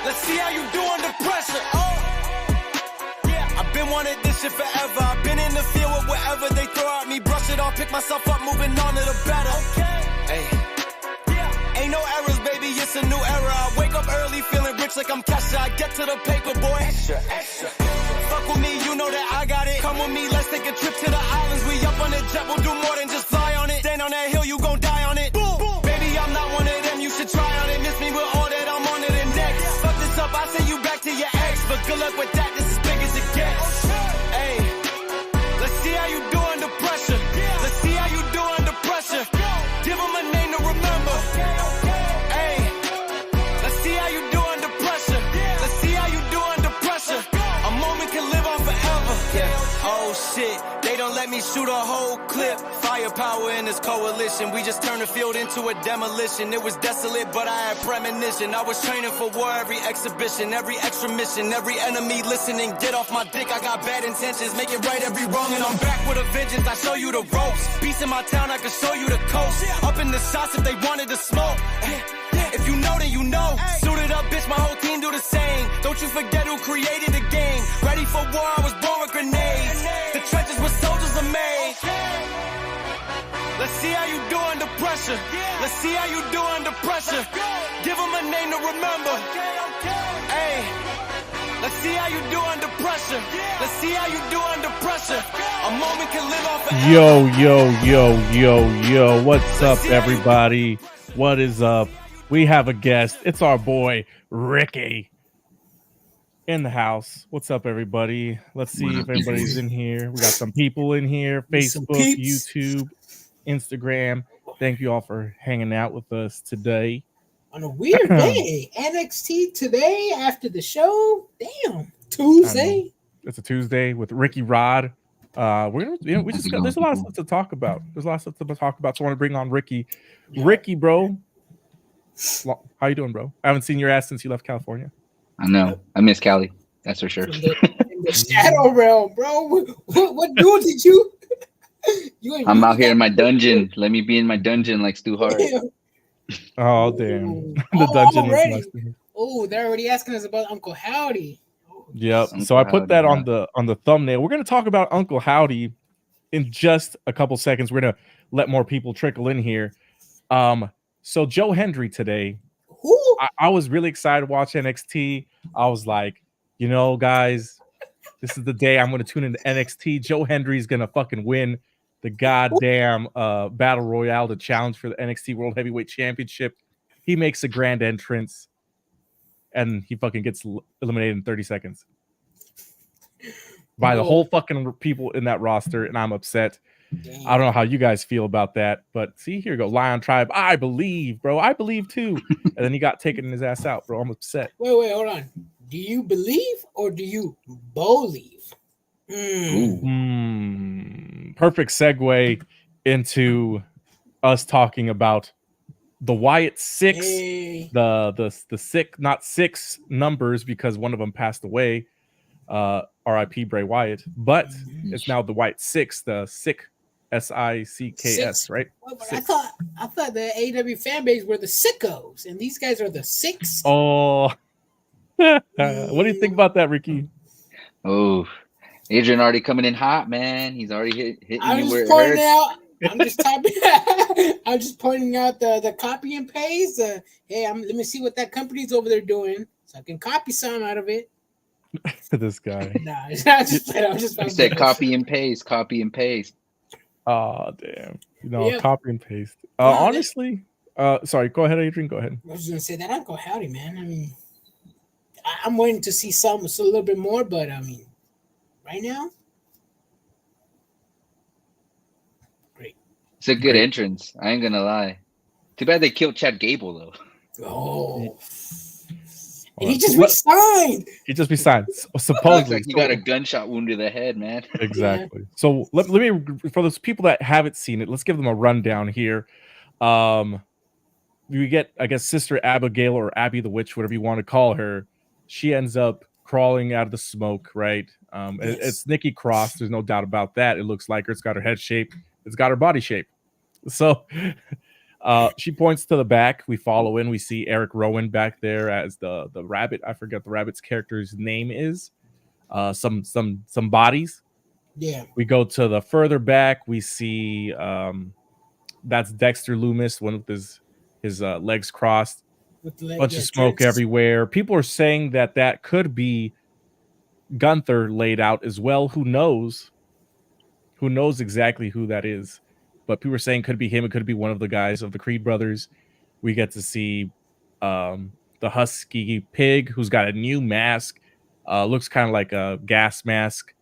Let's see how you do under pressure. I've been wanting this shit forever. I've been in the field with whatever they throw at me. Brush it off, pick myself up, moving on to the better. Hey. Ain't no errors, baby, it's a new era. I wake up early, feeling rich like I'm Kesha. I get to the paper, boy. Extra. Fuck with me, you know that I got it. Come with me, let's take a trip to the islands. We up on the jet, we'll do more than just fly on it. Stand on that hill, you gon' die on it. Boom. Baby, I'm not one of them, you should try on it. Miss me with all that, I'm on it and next. Fuck this up, I send you back to your ex. But good luck with that, this is big as it gets. Hey, let's see how you do under pressure. Let's see how you do under pressure. Give them a name to remember. Hey, let's see how you do under pressure. Let's see how you do under pressure. A moment can live on forever. Oh shit, they don't let me shoot a whole clip. Firepower in this coalition. We just turned the field into a demolition. It was desolate, but I had premonition. I was training for war, every exhibition, every extra mission, every enemy listening. Get off my dick, I got bad intentions. Make it right every wrong, and I'm back with a vengeance. I show you the ropes. Peace in my town, I can show you the coast. Up in the shots if they wanted to smoke. If you know, then you know. Suited up, bitch, my whole team do the same. Don't you forget who created the game. Ready for war, I was born with grenades. The trenches where soldiers are made. Let's see how you do under pressure. Let's see how you do under pressure. Give them a name to remember. Hey, let's see how you do under pressure. Let's see how you do under pressure. A moment can live on forever. Yo. What's up, everybody? What is up? We have a guest. It's our boy, Ricky, in the house. What's up, everybody? Let's see if everybody's in here. We got some people in here. Facebook, YouTube, Instagram. Thank you all for hanging out with us today. On a weird day. NXT today after the show. Damn. Tuesday. It's a Tuesday with Ricky Rod. There's a lot of stuff to talk about. So I want to bring on Ricky. Yeah. Ricky, bro. How you doing, bro? I haven't seen your ass since you left California. I know. I miss Cali. That's for sure. In the shadow realm, bro. What dude did you? I'm out here in my dungeon. Let me be in my dungeon like Stu Hart. Oh, damn. The dungeon was nice. Oh, they're already asking us about Uncle Howdy. Yep. So I put that on the thumbnail. We're going to talk about Uncle Howdy in just a couple seconds. We're going to let more people trickle in here. So Joe Hendry today, I was really excited to watch NXT. I was like, guys, this is the day I'm going to tune into NXT. Joe Hendry's going to fucking win the goddamn Battle Royale, the challenge for the NXT World Heavyweight Championship. He makes a grand entrance, and he fucking gets eliminated in 30 seconds by the whole fucking people in that roster, and I'm upset. Damn. I don't know how you guys feel about that, but see, here you go. Lion Tribe, I believe, bro. I believe too. And then he got taken his ass out, bro. I'm upset. Wait, hold on. Do you believe or do you believe? Perfect segue into us talking about the Wyatt 6, the sick, not 6 numbers because one of them passed away. R.I.P. Bray Wyatt, but it's now the Wyatt 6, the sick. SICKS, right? Well, I thought the AEW fan base were the sickos, and these guys are the 6. Oh, what do you think about that, Ricky? Oh, Adrian already coming in hot, man. He's already hitting you where it hurts. I'm just pointing out the copy and paste. Let me see what that company's over there doing, so I can copy some out of it. This guy. Nah, it's not just. I'm just. He said copy and paste. Oh, damn. Copy and paste. Honestly, sorry, go ahead, Adrian. Go ahead. I was going to say that Uncle Howdy, man. I mean, I'm waiting to see a little bit more, but I mean, right now, great. It's a good entrance. I ain't going to lie. Too bad they killed Chad Gable, though. Oh. And he just resigned. Supposedly. Like he got a gunshot wound to the head, man. Exactly. Yeah. So let me, for those people that haven't seen it, let's give them a rundown here. We get, I guess, Sister Abigail or Abby the Witch, whatever you want to call her. She ends up crawling out of the smoke, right? Yes. It's Nikki Cross. There's no doubt about that. It looks like her. It's got her head shape. It's got her body shape. So She points to the back. We follow in. We see Eric Rowan back there as the rabbit. I forget the rabbit's character's name is. Some bodies. Yeah. We go to the further back. We see that's Dexter Loomis, one with his legs crossed. With the bunch of smoke everywhere. People are saying that could be Gunther laid out as well. Who knows? Who knows exactly who that is? But people are saying could be him. It could be one of the guys of the Creed brothers. We get to see the husky pig who's got a new mask. Looks kind of like a gas mask.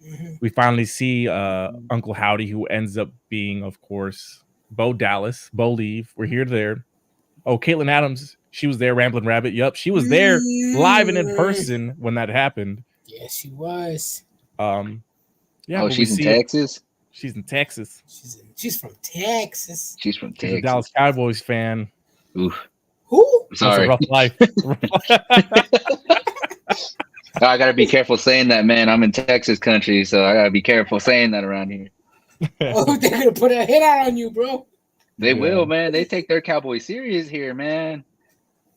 Mm-hmm. We finally see Uncle Howdy, who ends up being, of course, Bo Dallas. Bo Leave. We're here there. Oh, Caitlin Adams. She was there. Ramblin' Rabbit. Yup. She was there live and in person when that happened. Yes, she was. Yeah. Oh, she's in Texas? She's in Texas. She's from Texas. She's from Texas. She's a Dallas Cowboys fan. Oof. Who? Sorry. That's a rough life. I gotta be careful saying that, man. I'm in Texas country, so I gotta be careful saying that around here. Oh, they're gonna put a hit out on you, bro. They will, man. They take their Cowboy serious here, man.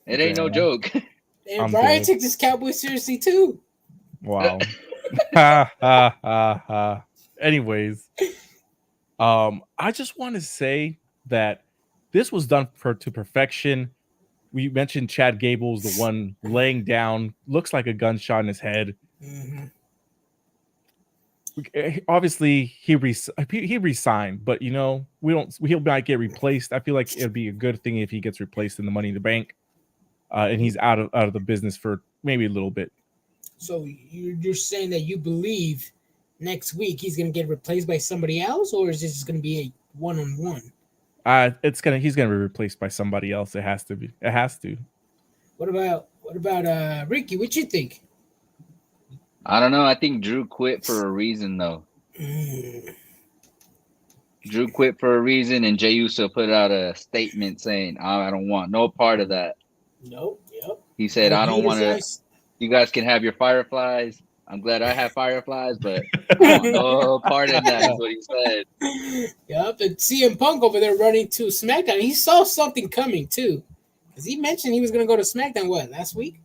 It ain't no joke. And Brian took this Cowboy seriously too. Wow. Anyways, I just want to say that this was done to perfection. We mentioned Chad Gable's the one laying down, looks like a gunshot in his head. Mm-hmm. Obviously, he resigned, but he'll might get replaced. I feel like it'd be a good thing if he gets replaced in the Money in the Bank, and he's out of the business for maybe a little bit. So you're saying that you believe next week he's going to get replaced by somebody else, or is this going to be a one-on-one? He's going to be replaced by somebody else. It has to be. It has to. What about Ricky? What you think? I don't know. I think Drew quit for a reason, though. Drew quit for a reason, and Jey Uso put out a statement saying, "I don't want no part of that." Nope. Yep. He said, "I don't want to. You guys can have your fireflies. I'm glad I have fireflies, but I want no part of that." Is what he said. Yep. And CM Punk over there running to SmackDown. He saw something coming too, because he mentioned he was going to go to SmackDown. What, last week?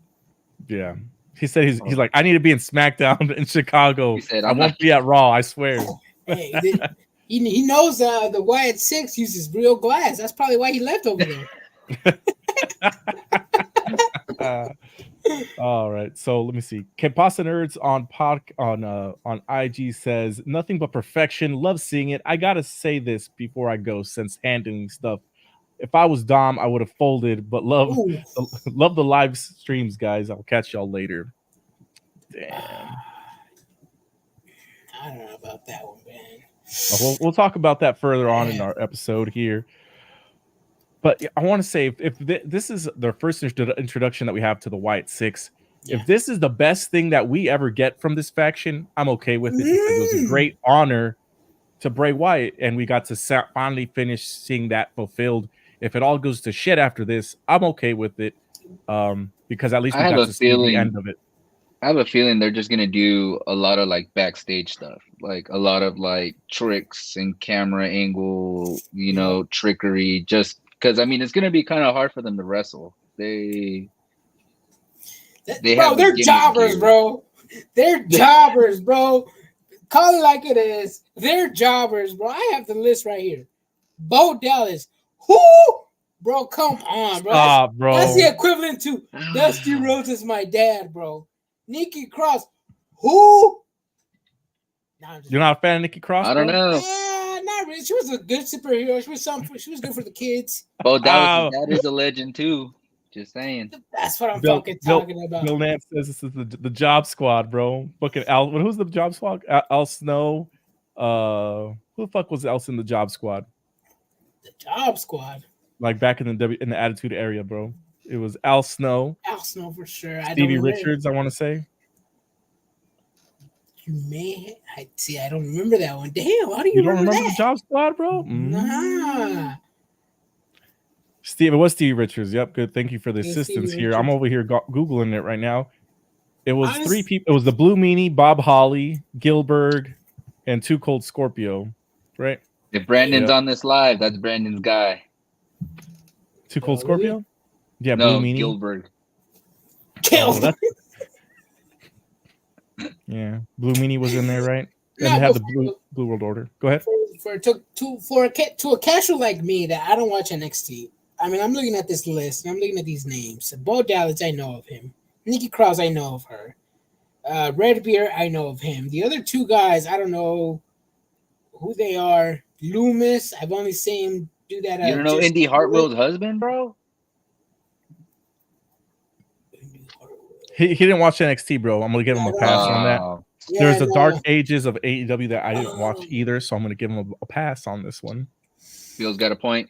Yeah. He said he's like, I need to be in SmackDown in Chicago. He said, I won't be at Raw, I swear. Hey, he knows the Wyatt 6 uses real glass. That's probably why he left over there. All right. So let me see. Pasta Nerds on IG says, nothing but perfection. Love seeing it. I gotta say this before I go, since handling stuff. If I was Dom, I would have folded, but love the live streams, guys. I'll catch y'all later. Damn. I don't know about that one, man. We'll talk about that further on in our episode here. But I want to say, if this is the first introduction that we have to the Wyatt 6, if this is the best thing that we ever get from this faction, I'm okay with it, because it was a great honor to Bray Wyatt, and we got to finally finish seeing that fulfilled. If it all goes to shit after this, I'm okay with it, because at least we got to see the end of it. I have a feeling they're just gonna do a lot of like backstage stuff, like a lot of like tricks and camera angle, trickery. Just because it's gonna be kind of hard for them to wrestle. They're jobbers, bro. They're jobbers, bro. Call it like it is. They're jobbers, bro. I have the list right here. Bo Dallas. Who? Bro, come on, bro. Bro. That's the equivalent to Dusty Rhodes is my dad, bro. Nikki Cross. Who? You're not a fan of Nikki Cross? I don't know. Not really. She was a good superhero. She was good for the kids. Bo Dallas' dad is a legend too. Just saying. That's what I'm talking about. Bill Nance says this is the Job Squad, bro. Fucking Al. Who's the Job Squad? Al Snow. Who the fuck was else in the Job Squad? The Job Squad. Like back in the Attitude Era, bro. It was Al Snow. Al Snow for sure. Stevie Richards, I want to say. You may. I don't remember that one. Damn, how do you don't remember that? The Job Squad, bro? Nah. It was Stevie Richards. Yep, good. Thank you for the assistance here. I'm over here Googling it right now. It was three people. It was the Blue Meanie, Bob Holly, Gilbert, and Too Cold Scorpio, right? If Brandon's on this live, that's Brandon's guy. Too Cold Oh, Scorpio? really? Yeah, No, Blue Meanie. Gilbert. Kill. Yeah, Blue Meanie was in there, right? And No, they had but the Blue World Order. Go ahead. to a casual like me that I don't watch NXT. I mean, I'm looking at this list and I'm looking at these names. Bo Dallas, I know of him. Nikki Cross, I know of her. Redbeard, I know of him. The other two guys, I don't know who they are. Loomis, I've only seen him do that. You don't know Indy Hartwell's husband, bro? He didn't watch NXT, bro. I'm gonna give him a pass on that. Yeah, There's the dark ages of AEW that I didn't watch either, so I'm gonna give him a pass on this one. Bill's got a point.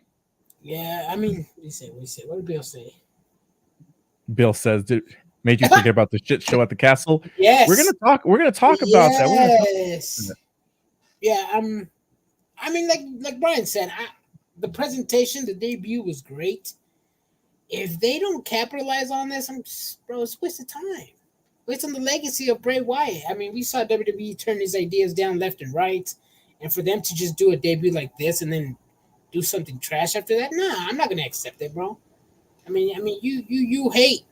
Yeah, I mean, what did Bill say? Bill says, "Dude, made you forget about the shit show at the castle." Yes, we're gonna talk about that. Yes. Yeah, I mean, like Brian said, the presentation, the debut was great. If they don't capitalize on this, bro, it's a waste of time. Waste on the legacy of Bray Wyatt. I mean, we saw WWE turn these ideas down left and right, and for them to just do a debut like this and then do something trash after that, nah, I'm not gonna accept it, bro. I mean, you hate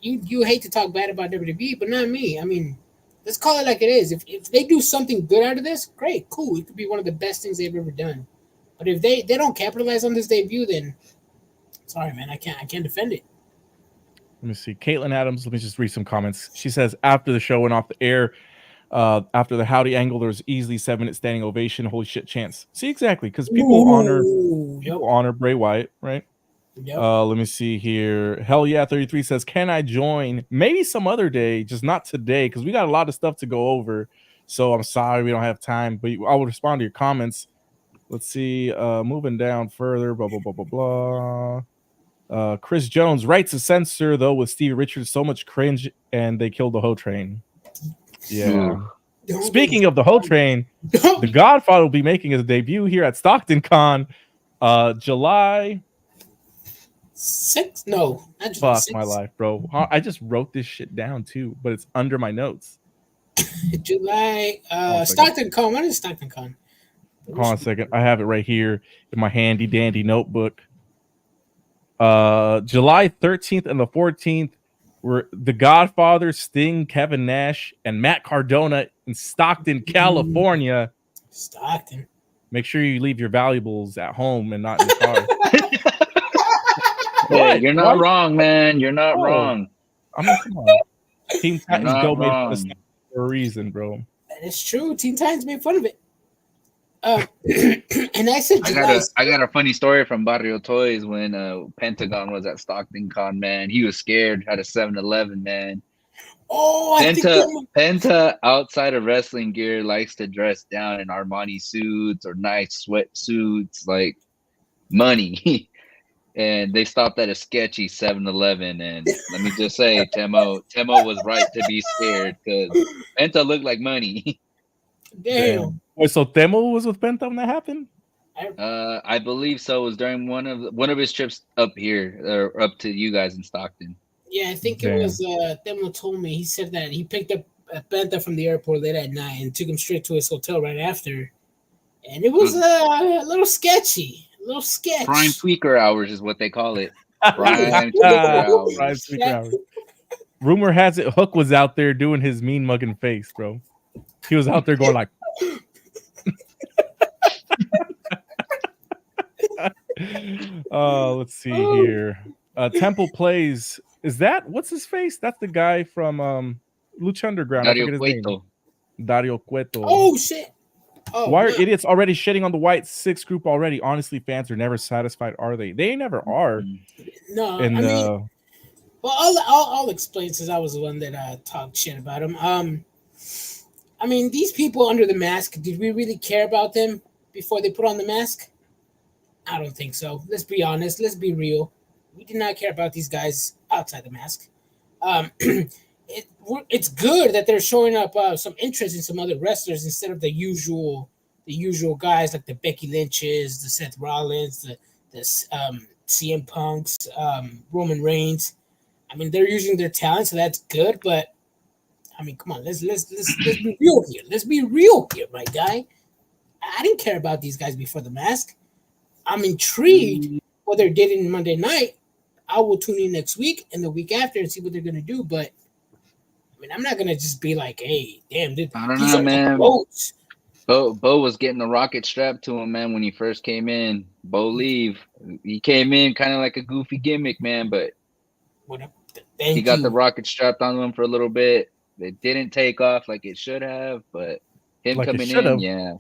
to talk bad about WWE, but not me. I mean, let's call it like it is. If they do something good out of this, great, cool. It could be one of the best things they've ever done. But if they don't capitalize on this debut, then sorry, man, I can't defend it. Let me see. Caitlin Adams, let me just read some comments. She says, after the show went off the air, after the Howdy angle, there was easily 7-minute standing ovation. Holy shit chance. See, exactly, because people honor Bray Wyatt, right? Yep. Let me see here. Hell yeah, 33 says, can I join? Maybe some other day, just not today, because we got a lot of stuff to go over. So I'm sorry we don't have time, but I will respond to your comments. Let's see. Moving down further, blah, blah, blah, blah, blah. Chris Jones writes a censor though with Steve Richards, so much cringe, and they killed the Ho Train. Yeah. Speaking of the Ho Train, the Godfather will be making his debut here at Stockton Con, July 6th. No, not fuck 6th. my life, bro. I just wrote this shit down too, but it's under my notes. July. Stockton Con. When is Stockton Con? Hold on a second. I have it right here in my handy dandy notebook. July 13th and the 14th were The Godfather, Sting, Kevin Nash, and Matt Cardona in Stockton, California. Stockton. Make sure you leave your valuables at home and not in the car. Hey, you're not wrong, man. You're not wrong. I mean, come on. Team Titans Go made fun of Stockton for a reason, bro. That is true. Teen Titans made fun of it. And I said, I got a funny story from Barrio Toys when Pentagon was at Stockton Con. Man, he was scared. Had a 7-Eleven, man. Oh, Penta outside of wrestling gear likes to dress down in Armani suits or nice sweatsuits, like money. And they stopped at a sketchy 7-Eleven, and let me just say, Temo was right to be scared because Penta looked like money. Damn. Wait, so Temo was with Penta when that happened? I believe so. It was during one of his trips up here or up to you guys in Stockton. Yeah, I think it was Temo told me. He said that he picked up Penta from the airport late at night and took him straight to his hotel right after. And it was a little sketchy. A little sketch. Prime tweaker hours is what they call it. Prime tweaker hours. Rumor has it Hook was out there doing his mean mugging face, bro. He was out there going like let's see here. Temple Plays. Is that what's his face? That's the guy from Lucha Underground. Dario I forget his name. Dario Cueto. Oh shit. Oh, why are idiots already shitting on the White Six group already? Honestly, fans are never satisfied, are they? They never are. No, I mean, well, I'll explain since I was the one that talked shit about him. I mean, these people under the mask, did we really care about them before they put on the mask? I don't think so. Let's be honest. Let's be real. We did not care about these guys outside the mask. It's good that they're showing up some interest in some other wrestlers instead of the usual guys like the Becky Lynches, the Seth Rollins, the CM Punks, Roman Reigns. I mean, they're using their talent, so that's good. But I mean, come on, let's be real here. Let's be real here, my guy. I didn't care about these guys before the mask. I'm intrigued what they did in Monday night, I will tune in next week and the week after and see what they're gonna do. But I mean, I'm not gonna just be like, "Hey, damn, dude, I don't these know, are man. the goats." Bo was getting the rocket strapped to him, man, when he first came in. Bo leave. He came in kind of like a goofy gimmick, man, but he got the rocket strapped on him for a little bit. It didn't take off like it should have, but him Like it coming should have. in, yeah.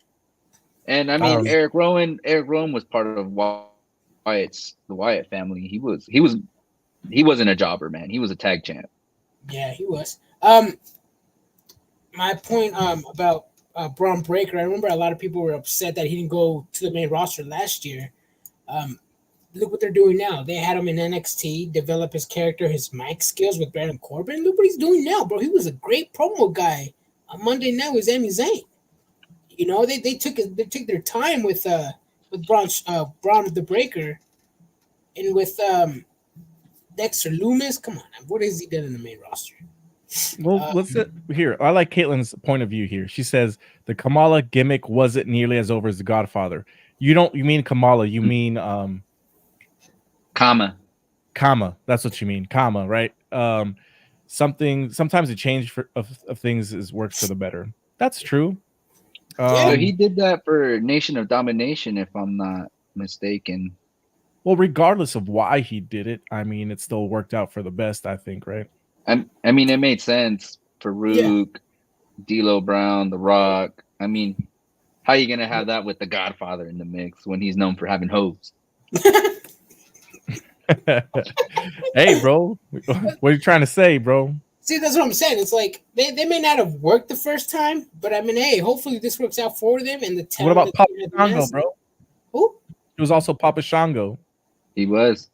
And I mean, Eric Rowan was part of the Wyatt family. He wasn't a jobber, man. He was a tag champ. Yeah, he was. My point about Braun Breaker, I remember a lot of people were upset that he didn't go to the main roster last year. Look what they're doing now. They had him in NXT, develop his character, his mic skills with Baron Corbin. Look what he's doing now, bro. He was a great promo guy on Monday night with Sami Zayn. You know, they took their time with Braun the Breaker, and with Dexter Lumis. Come on, what has he done in the main roster? Well, let's here. I like Caitlin's point of view here. She says the Kamala gimmick wasn't nearly as over as the Godfather. You mean Kamala? You mean Kama. That's what you mean. Kama, right? Sometimes a change of things works for the better. That's true. So he did that for Nation of Domination, if I'm not mistaken. Well, regardless of why he did it, I mean, it still worked out for the best, I think, right? I mean, it made sense. Farouk, D'Lo Brown, The Rock. I mean, how are you gonna have that with the Godfather in the mix when he's known for having hoes? Hey, bro, what are you trying to say, bro? See, that's what I'm saying. It's like they may not have worked the first time, but I mean, hey, hopefully this works out for them. And the what about Papa Shango, bro? Who? He was also Papa Shango. He was.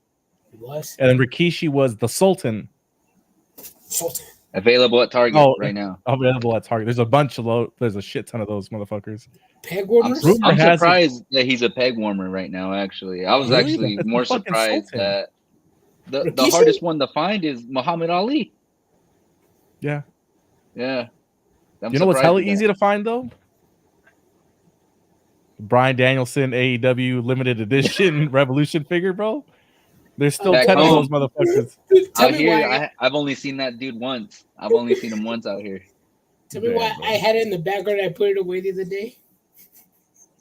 And then Rikishi was the Sultan. Available at Target right now. Available at Target. There's a bunch of there's a shit ton of those motherfuckers. Peg warmers. I'm surprised that he's a peg warmer right now. Actually, I was actually more surprised that the hardest one to find is Muhammad Ali. Yeah. You know what's hella easy to find though? Bryan Danielson AEW limited edition Revolution figure, bro. There's still 10 of those motherfuckers. Out here, I've only seen that dude once. I've only seen him once out here. Tell me why I had it in the background. I put it away the other day.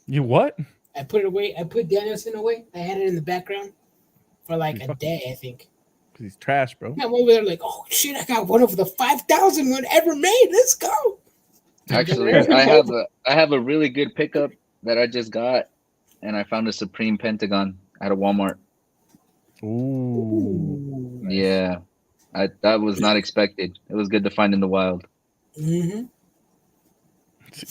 You what? I put it away. I put Danielson away. I had it in the background for like a day, I think. Because he's trash, bro. I'm over there like, oh shit, I got one of the 5,000 one ever made. Let's go. Actually, I have a really good pickup that I just got, and I found a Supreme Pentagon at a Walmart. Ooh. Yeah. That was not expected. It was good to find in the wild. Mm-hmm.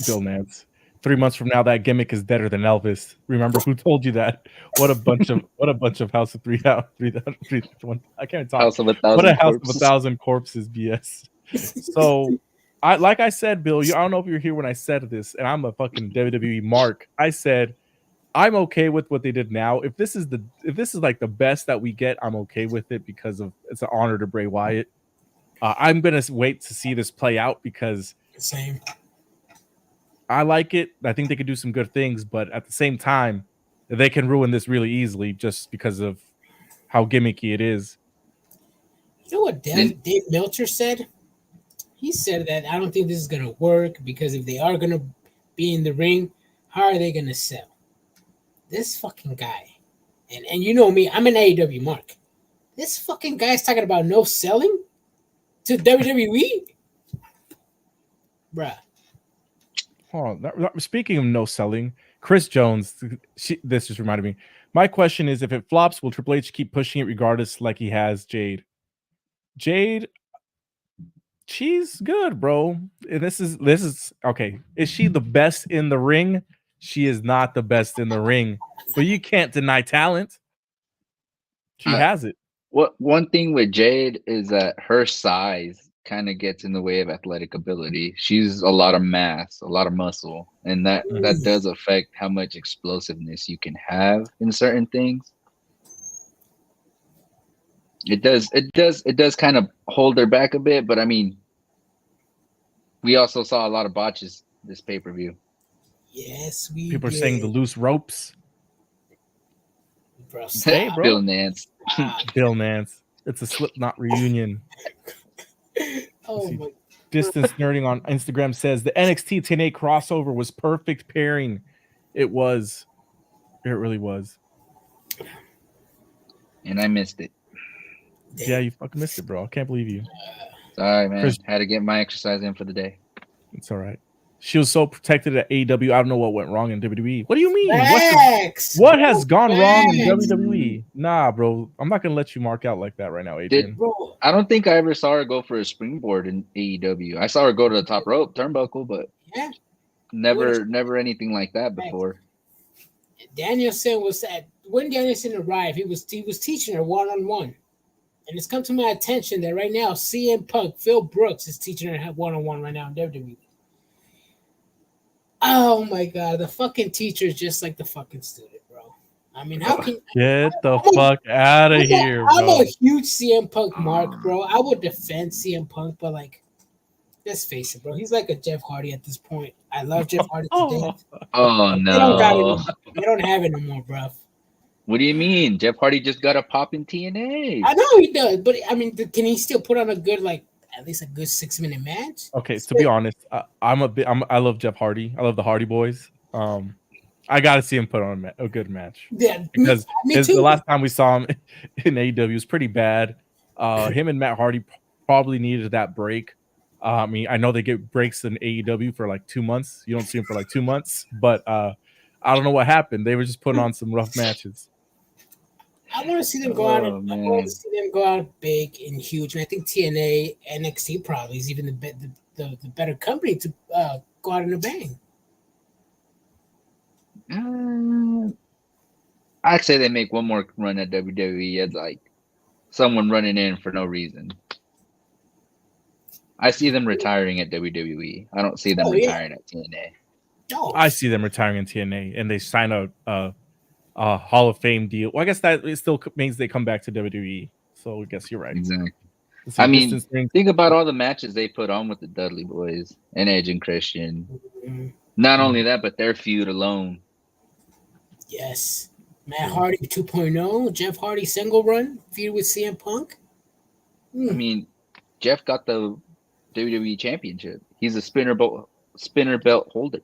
Bill Nance. 3 months from now, that gimmick is deader than Elvis. Remember who told you that? What a bunch of House of 3,000. I can't talk. House of 1,000 what a House corpses. of 1,000 corpses BS. So, like I said, Bill, I don't know if you were here when I said this, and I'm a fucking WWE mark. I said I'm okay with what they did now. If this is like the best that we get, I'm okay with it because it's an honor to Bray Wyatt. I'm gonna wait to see this play out because same. I like it. I think they could do some good things, but at the same time, they can ruin this really easily just because of how gimmicky it is. You know what Dave Meltzer said? He said that I don't think this is gonna work because if they are gonna be in the ring, how are they gonna sell? This fucking guy, and you know me, I'm an AEW mark. This fucking guy's talking about no selling to WWE, bruh. Hold on. Speaking of no selling, Chris Jones, this just reminded me. My question is, if it flops, will Triple H keep pushing it regardless, like he has Jade? Jade, she's good, bro. And this is okay. Is she the best in the ring? She is not the best in the ring, but you can't deny talent. She has it. One thing with Jade is that her size kind of gets in the way of athletic ability. She's a lot of mass, a lot of muscle, and that does affect how much explosiveness you can have in certain things. It does kind of hold her back a bit, but I mean, we also saw a lot of botches this pay-per-view. Yes, people are saying the loose ropes. bro. Hey, bro. Bill Nance. Bill Nance. It's a Slipknot reunion. Oh my. Distance Nerding on Instagram says the NXT TNA crossover was perfect pairing. It was. It really was. And I missed it. Yeah, you fucking missed it, bro. I can't believe you. Sorry, man. Chris- Had to get my exercise in for the day. It's all right. She was so protected at AEW. I don't know what went wrong in WWE. What do you mean? Facts. What has gone wrong in Facts. WWE? Nah, bro. I'm not gonna let you mark out like that right now, Adrian. Bro, I don't think I ever saw her go for a springboard in AEW. I saw her go to the top rope turnbuckle, but yeah. never anything like that before. Danielson was at when Danielson arrived, he was teaching her one-on-one. And it's come to my attention that right now CM Punk, Phil Brooks is teaching her one-on-one right now in WWE. Oh my god, the fucking teacher is just like the fucking student, bro. I mean, how can Get the fuck out of here, I'm bro? a huge CM Punk mark, bro. I would defend CM Punk, but like, let's face it, bro. He's like a Jeff Hardy at this point. I love Jeff Hardy today. Oh They don't got it no! no more. They don't have it no more, bro. What do you mean? Jeff Hardy just got a pop in TNA. I know he does, but I mean, can he still put on a good, like, at least a good 6-minute match? Okay, to be honest, I love Jeff Hardy. I love the Hardy Boys. I gotta see him put on a good match. Yeah, Because me too. the last time we saw him in AEW was pretty bad. Him and Matt Hardy probably needed that break. I mean, I know they get breaks in AEW for like 2 months. You don't see him for like 2 months, but I don't know what happened. They were just putting on some rough matches. I want to see them go out. I want to see them go out big and huge. And I think TNA, NXT probably is even the better company to go out in a bang. I'd say they make one more run at WWE as like someone running in for no reason. I see them retiring at WWE. I don't see them retiring at TNA. No. I see them retiring in TNA, and they sign a Hall of Fame deal. Well, I guess that it still means they come back to WWE. So I guess you're right. Exactly. So I mean, think about all the matches they put on with the Dudley Boys and Edge and Christian. Mm-hmm. Not only that, but their feud alone. Yes. Matt Hardy 2.0, Jeff Hardy single run, feud with CM Punk. I mean, Jeff got the WWE Championship. He's a spinner belt holder.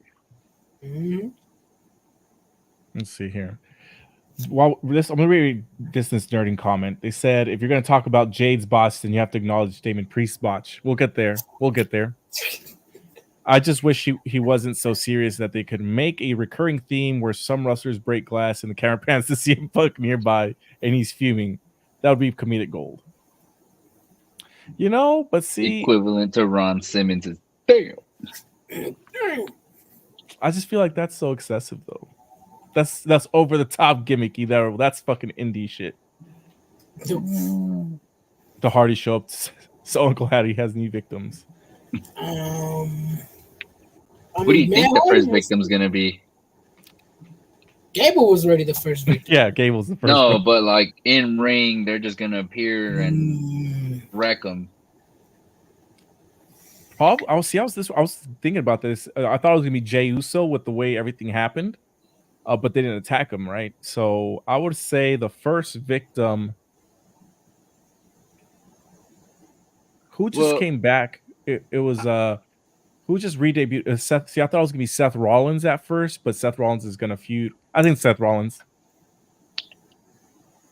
Mm-hmm. Let's see here. Well, I'm going to read Distance Nerding comment. They said, if you're going to talk about Jade's Boston, you have to acknowledge Damon Priest's botch. We'll get there. I just wish he wasn't so serious that they could make a recurring theme where some wrestlers break glass and the camera pans to CM Punk nearby and he's fuming. That would be comedic gold. You know, but see... Equivalent to Ron Simmons' damn. I just feel like that's so excessive, though. That's over the top gimmicky. That's fucking indie shit. The Hardy show up, so Uncle Hattie has new victims. What do you think the first victim's gonna be? Gable was already the first victim. Yeah, Gable's the first. No, victim. but like in ring, they're just gonna appear and wreck them. Probably. I was thinking about this. I thought it was gonna be Jey Uso with the way everything happened, but they didn't attack him, right? So I would say the first victim, who just came back. It was who just re-debuted. Seth. See, I thought it was gonna be Seth Rollins at first, but Seth Rollins is gonna feud. I think Seth Rollins.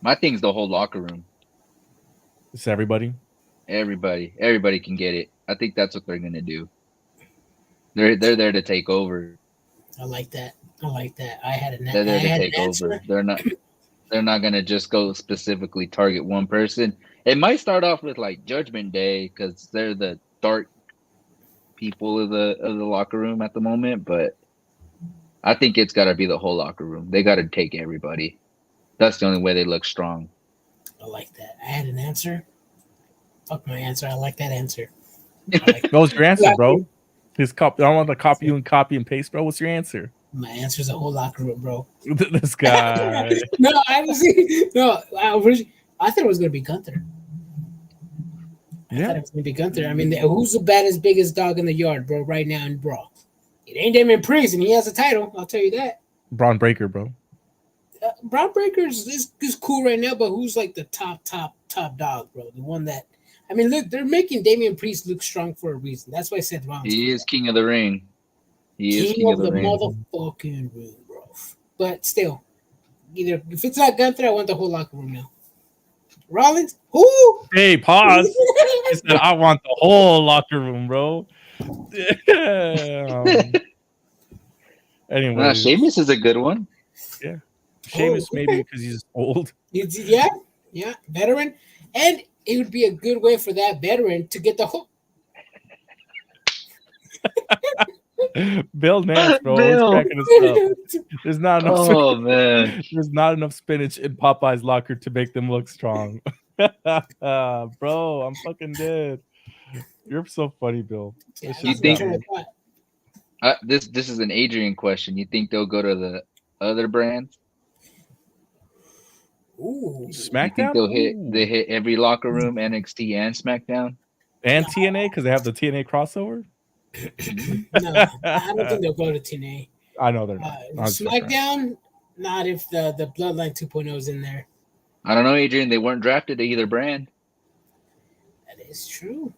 My thing's the whole locker room. It's everybody. Everybody can get it. I think that's what they're gonna do. They're there to take over. I like that. I had an They're there to take over. They're not gonna just go specifically target one person. It might start off with like Judgment Day because they're the dark people of the locker room at the moment, but I think it's got to be the whole locker room. They got to take everybody. That's the only way they look strong. I like that. I had an answer. Fuck my answer. I like that answer. What was your answer, bro? I don't want to copy and paste, bro. What's your answer? My answer is a whole locker room, bro. This guy. I thought it was gonna be Gunther. I thought it was gonna be Gunther. I mean, who's the baddest, biggest dog in the yard, bro? Right now in Raw, it ain't Damon Priest, and he has a title. I'll tell you that. Braun Breaker, bro. Braun Breaker's is cool right now, but who's like the top dog, bro? The one that I mean, look, they're making Damian Priest look strong for a reason. That's why I said Rollins. He is king of the ring. He is King of the ring. motherfucking ring, bro. But still, either if it's not Gunther, I want the whole locker room now. Rollins, who? Hey, pause. He said, I want the whole locker room, bro. Anyway, Sheamus is a good one. Yeah, Sheamus maybe because he's old. Yeah, veteran, and it would be a good way for that veteran to get the whole. Bill Nance, bro. Bill. Cracking us up. There's not enough. Oh man, there's not enough spinach in Popeye's locker to make them look strong. Bro, I'm fucking dead. You're so funny, Bill. Yeah, you think this is an Adrian question? You think they'll go to the other brands? Ooh, SmackDown. You think they hit every locker room, NXT and SmackDown, and TNA because they have the TNA crossover. No, I don't think they'll go to TNA. I know they're not. SmackDown, not if the Bloodline 2.0 is in there. I don't know, Adrian. They weren't drafted to either brand. That is true.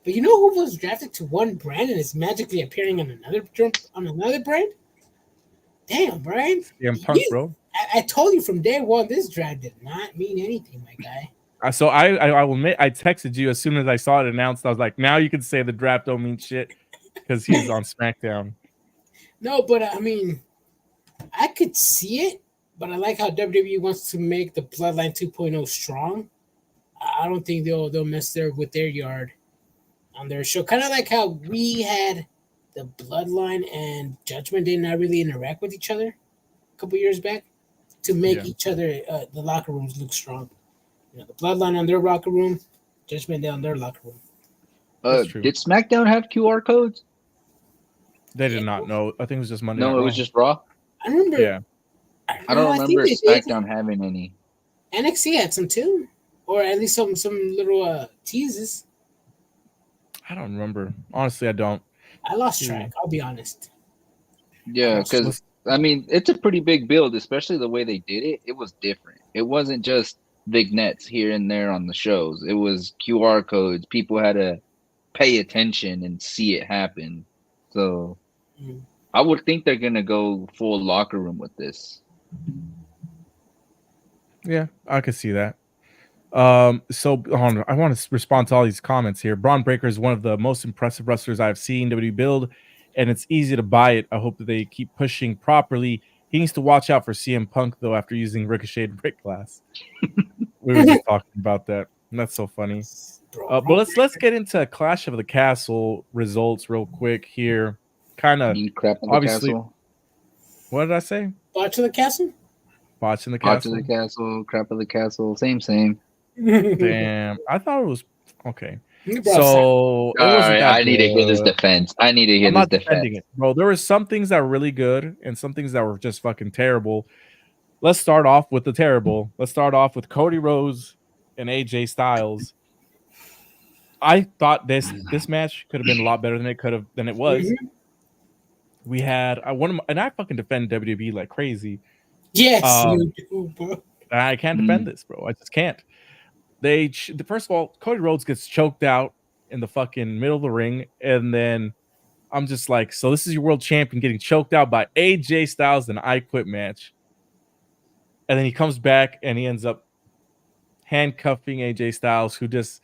But you know who was drafted to one brand and is magically appearing on another brand? Damn, Brian. Yeah, Punk, bro. I told you from day one, this draft did not mean anything, my guy. So I will admit, I texted you as soon as I saw it announced. I was like, now you can say the draft don't mean shit because he's on SmackDown. No, but I mean, I could see it, but I like how WWE wants to make the Bloodline 2.0 strong. I don't think they'll mess with their yard on their show. Kind of like how we had the Bloodline and Judgment Day not really interact with each other a couple years back to make each other the locker rooms look strong. You know, the Bloodline on their locker room, Judgment Day on their locker room. Did SmackDown have QR codes? They did not know. I think it was just Monday. No, it was just Raw. I remember. Yeah. I don't remember SmackDown having any. NXT had some too, or at least some little teases. I don't remember. Honestly, I don't. I lost track. I'll be honest. Yeah, because I mean, it's a pretty big build, especially the way they did it. It was different. It wasn't just vignettes here and there on the shows. It was QR codes. People had to pay attention and see it happen. So I would think they're gonna go full locker room with this. Yeah, I could see that. So I want to respond to all these comments here. Braun Breaker is one of the most impressive wrestlers I've seen WWE build, and it's easy to buy it. I hope that they keep pushing properly. He needs to watch out for CM Punk though after using Ricochet brick glass. We were just talking about that. And that's so funny. But let's get into Clash of the Castle results real quick here. Kind of obviously. Castle. What did I say? Botch of the Castle. Botch in the Castle. Botch of the Castle. Crap of the Castle. Same. Damn, I thought it was okay. So I need to hear this defense. I'm not defending it, bro. There were some things that were really good and some things that were just fucking terrible. Let's start off with the terrible. Let's start off with Cody Rhodes and AJ Styles. I thought this match could have been a lot better than it was. We had and I fucking defend WWE like crazy. Yes, you do, bro. I can't defend this, bro. I just can't. First of all, Cody Rhodes gets choked out in the fucking middle of the ring, and then I'm just like, so this is your world champion getting choked out by AJ Styles in an I Quit match, and then he comes back and he ends up handcuffing AJ Styles, who just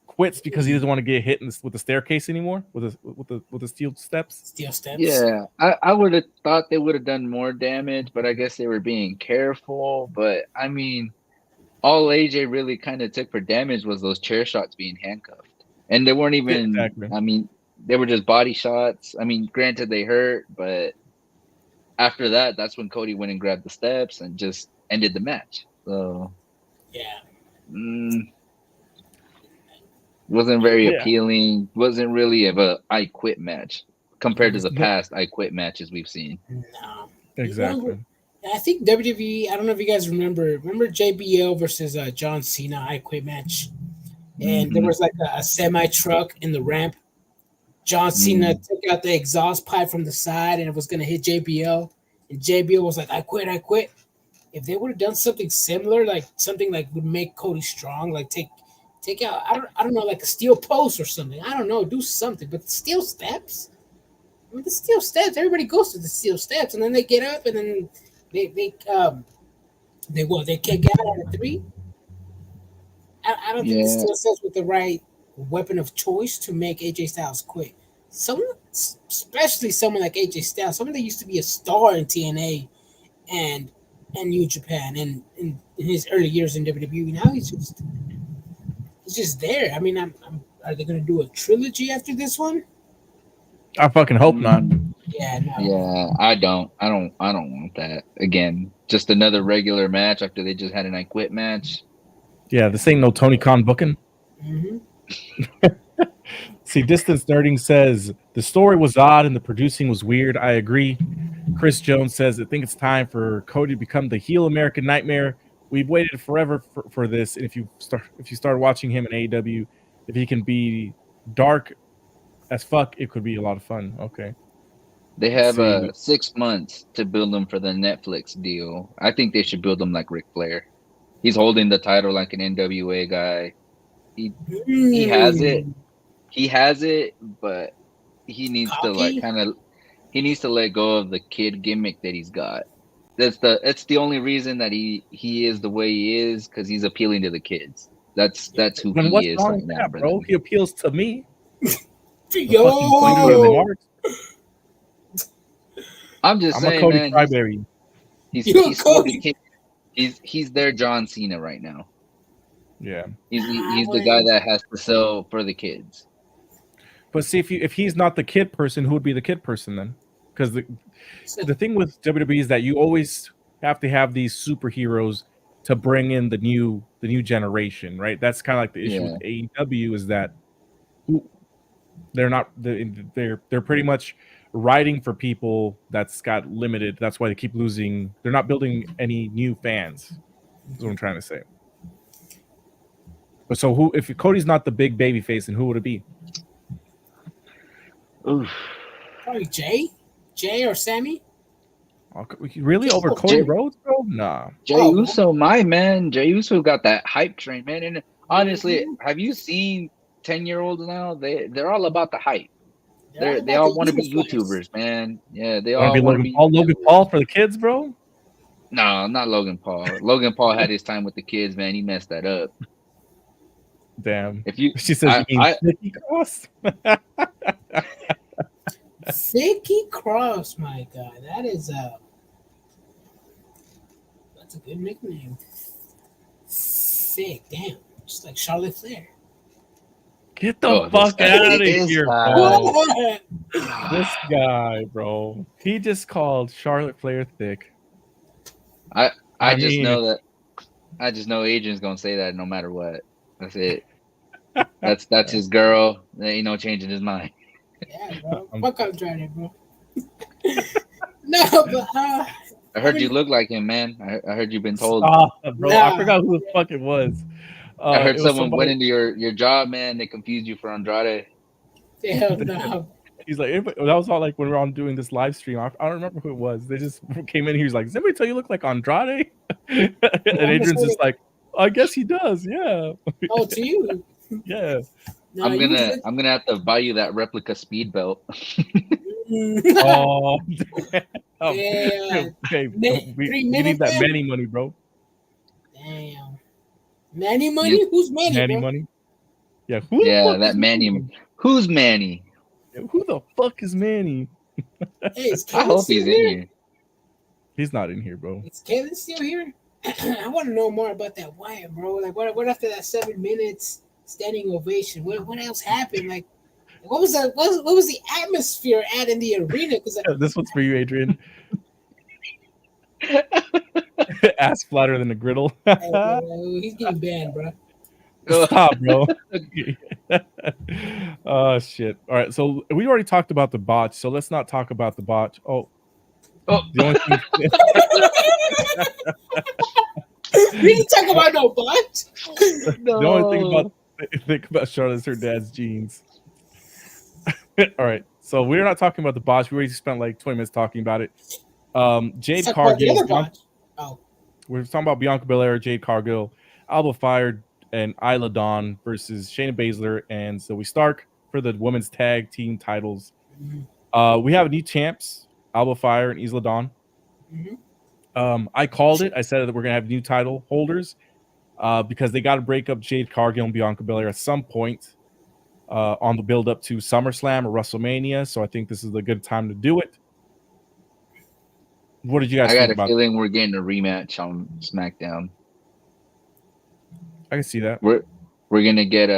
quits because he doesn't want to get hit with the staircase anymore, with the steel steps. Yeah, I would have thought they would have done more damage, but I guess they were being careful. But I mean, all AJ really kind of took for damage was those chair shots being handcuffed, and they weren't even. Exactly. I mean, they were just body shots. I mean, granted they hurt, but after that, that's when Cody went and grabbed the steps and just ended the match. So yeah. Wasn't very appealing. Wasn't really of a I Quit match compared to the past I Quit matches we've seen. No, exactly. I think WWE. I don't know if you guys remember JBL versus John Cena I Quit match, and there was like a semi truck in the ramp. John Cena took out the exhaust pipe from the side and it was gonna hit JBL, and JBL was like, I quit. If they would have done something similar, like something like would make Cody strong, like take out, I don't know, like a steel post or something. I don't know, do something. But the steel steps, I mean, the steel steps, everybody goes to the steel steps, and then they get up, and then they can't get out at 3. I don't think the steel steps with the right weapon of choice to make AJ Styles quit. Someone, especially someone like AJ Styles, someone that used to be a star in TNA and New Japan and in his early years in WWE. Now he's just there. I mean, are they going to do a trilogy after this one? I fucking hope not. Yeah, no. Yeah, I don't want that. Again, just another regular match after they just had an I Quit match. Yeah, this ain't no Tony Khan booking. Mm-hmm. See, Distance Nerding says the story was odd and the producing was weird. I agree. Chris Jones says, I think it's time for Cody to become the heel American Nightmare. We've waited forever for this. And if you start watching him in AEW, if he can be dark as fuck, it could be a lot of fun. Okay. They have 6 months to build him for the Netflix deal. I think they should build him like Ric Flair. He's holding the title like an NWA guy. He has it. He has it, but he needs to he needs to let go of the kid gimmick that he's got. That's the only reason that he is the way he is, because he's appealing to the kids. That's who he is right now, bro. He appeals to me. Yo, I'm saying, a Cody man. Cryberry. He's their John Cena right now. Yeah, he's the guy that has to sell for the kids. But see, if he's not the kid person, who would be the kid person then? Because the thing with WWE is that you always have to have these superheroes to bring in the new generation, right? That's kind of like the issue with AEW, is that they're pretty much writing for people that's got limited. That's why they keep losing. They're not building any new fans. That's what I'm trying to say. But so if Cody's not the big baby face, then who would it be? Oof. Probably Jay or Sammy. Really, over Cody Rhodes, bro? Nah. Jey Uso, my man. Jey Uso got that hype train, man. And honestly, have you seen 10-year-olds now? They're all about the hype. They all want to be YouTubers, man. Yeah, they all want to be Logan Paul for the kids, bro. No, not Logan Paul. Logan Paul had his time with the kids, man. He messed that up. Damn. She says you mean Nikki Cross. Vicky Cross, my God, that's a good nickname. Thick, damn, just like Charlotte Flair. Get the fuck out of here, bro. This guy, bro. He just called Charlotte Flair thick. I just know Adrian's gonna say that no matter what. That's it. That's his girl. There ain't no changing his mind. Yeah, bro. Fuck Andrade, bro. No, but I heard you look like him, man. I heard you've been told. Bro. Nah. I forgot who the fuck it was. I heard someone went into your job, man. They confused you for Andrade. Hell no. He's like, that was all like when we were on doing this live stream. I don't remember who it was. They just came in here. He's like, does anybody tell you look like Andrade? And Adrian's just like, I guess he does. Yeah. Oh, to you? Yeah. No, I'm gonna have to buy you that replica speed belt. Oh, yeah. Okay, we need that Manny money, bro. Damn. Manny money? Who's Manny? Manny bro? money. Yeah. That Manny. Who's Manny? Who the fuck is Manny? Hey, I hope he's in here. He's not in here, bro. Is Kevin still here? I want to know more about that Wyatt, bro. Like, what after that 7 minutes standing ovation? What else happened? Like, what was the atmosphere at in the arena? Because this one's for you, Adrian. Ass flatter than a griddle. Hey, bro, he's getting banned, bro. Stop, bro. Oh shit! All right, so we already talked about the botch, so let's not talk about the botch. Oh. The only thing... We didn't talk about no botch. No. The only thing about Charlotte is her dad's jeans. All right, so we're not talking about the botch. We already spent like 20 minutes talking about it. Jade Let's talk about the Cargill. other botch. Oh, We're talking about Bianca Belair, Jade Cargill, Alba Fire, and Isla Dawn versus Shayna Baszler and Zoe Stark for the women's tag team titles. We have new champs, Alba Fire and Isla Dawn. I called it. I said that we're gonna have new title holders because they got to break up Jade Cargill and Bianca Belair at some point on the build up to SummerSlam or WrestleMania. So I think this is a good time to do it. What did you guys think about? I got a feeling we're getting a rematch on SmackDown. I can see that. We're gonna get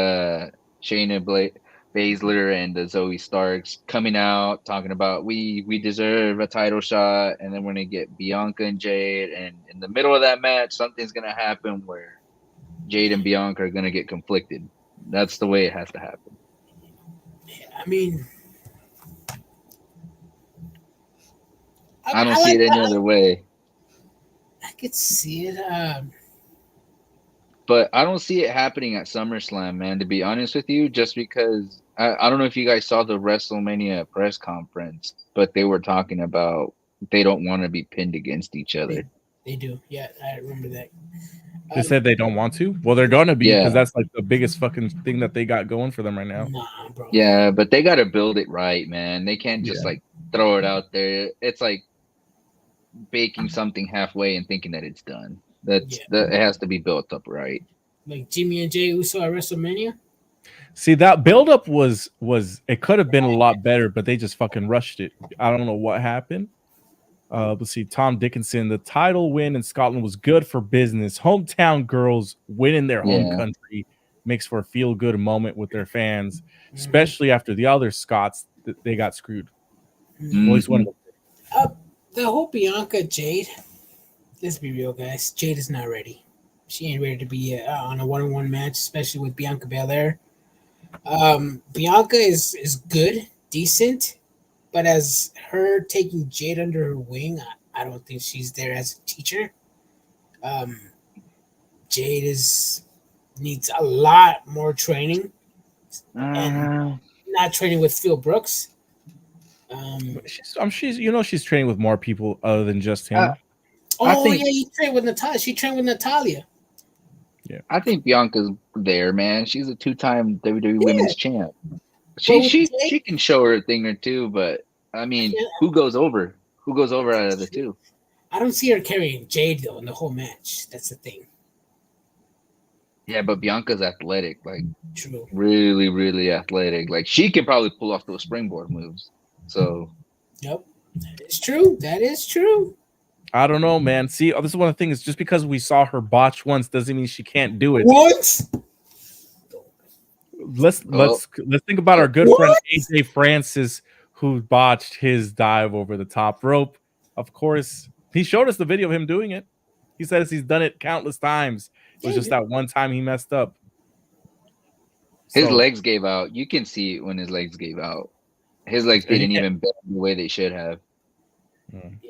Shayna Baszler and Zoe Starks coming out talking about we deserve a title shot, and then we're gonna get Bianca and Jade, and in the middle of that match, something's gonna happen where Jade and Bianca are gonna get conflicted. That's the way it has to happen. I mean, I don't see it any other way. I could see it. But I don't see it happening at SummerSlam, man, to be honest with you, just because I don't know if you guys saw the WrestleMania press conference, but they were talking about they don't want to be pinned against each other. They do. Yeah, I remember that. They said they don't want to. Well, they're going to be because Yeah. that's like the biggest fucking thing that they got going for them right now. Nah, bro. Yeah, but they got to build it right, man. They can't just like throw it out there. It's like baking something halfway and thinking that it's done. That it has to be built up right. Like Jimmy and Jey Uso at WrestleMania. See, that buildup was it could have been a lot better, but they just fucking rushed it. I don't know what happened. Let's see. Tom Dickinson, the title win in Scotland was good for business. Hometown girls winning their home country makes for a feel-good moment with their fans, especially after the other Scots that they got screwed. At least one of them. The whole Bianca Jade. Let's be real, guys. Jade is not ready. She ain't ready to be on a one-on-one match, especially with Bianca Belair. Bianca is good, decent, but as her taking Jade under her wing, I don't think she's there as a teacher. Jade needs a lot more training, and not training with Phil Brooks. She's training with more people other than just him. He trained with Natalia. She trained with Natalia. Yeah, I think Bianca's there, man. She's a 2-time WWE Women's Champ. She can show her a thing or two, but I mean, who goes over? Who goes over out of the two? I don't see her carrying Jade though in the whole match. That's the thing. Yeah, but Bianca's athletic, like true, really, really athletic. Like she can probably pull off those springboard moves. So, yep, that is true. That is true. I don't know, man. See, this is one of the things. Just because we saw her botch once doesn't mean she can't do it. What? Let's think about our good friend AJ Francis, who botched his dive over the top rope. Of course, he showed us the video of him doing it. He says he's done it countless times. It was just that one time he messed up. His legs gave out. You can see it when his legs gave out. His legs didn't even bend the way they should have.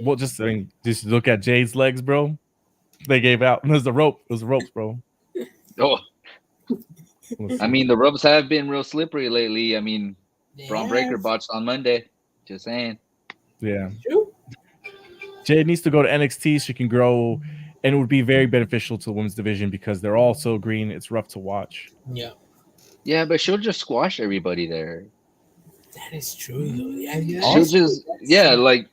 Well, just look at Jade's legs, bro. They gave out. It was the rope. It was the ropes, bro. Oh, I mean, the ropes have been real slippery lately. I mean, Braun Breaker botched on Monday. Just saying. Yeah. Jade needs to go to NXT. She can grow, and it would be very beneficial to the women's division because they're all so green. It's rough to watch. Yeah. Yeah, but she'll just squash everybody there. That is true, though. Yeah, she'll just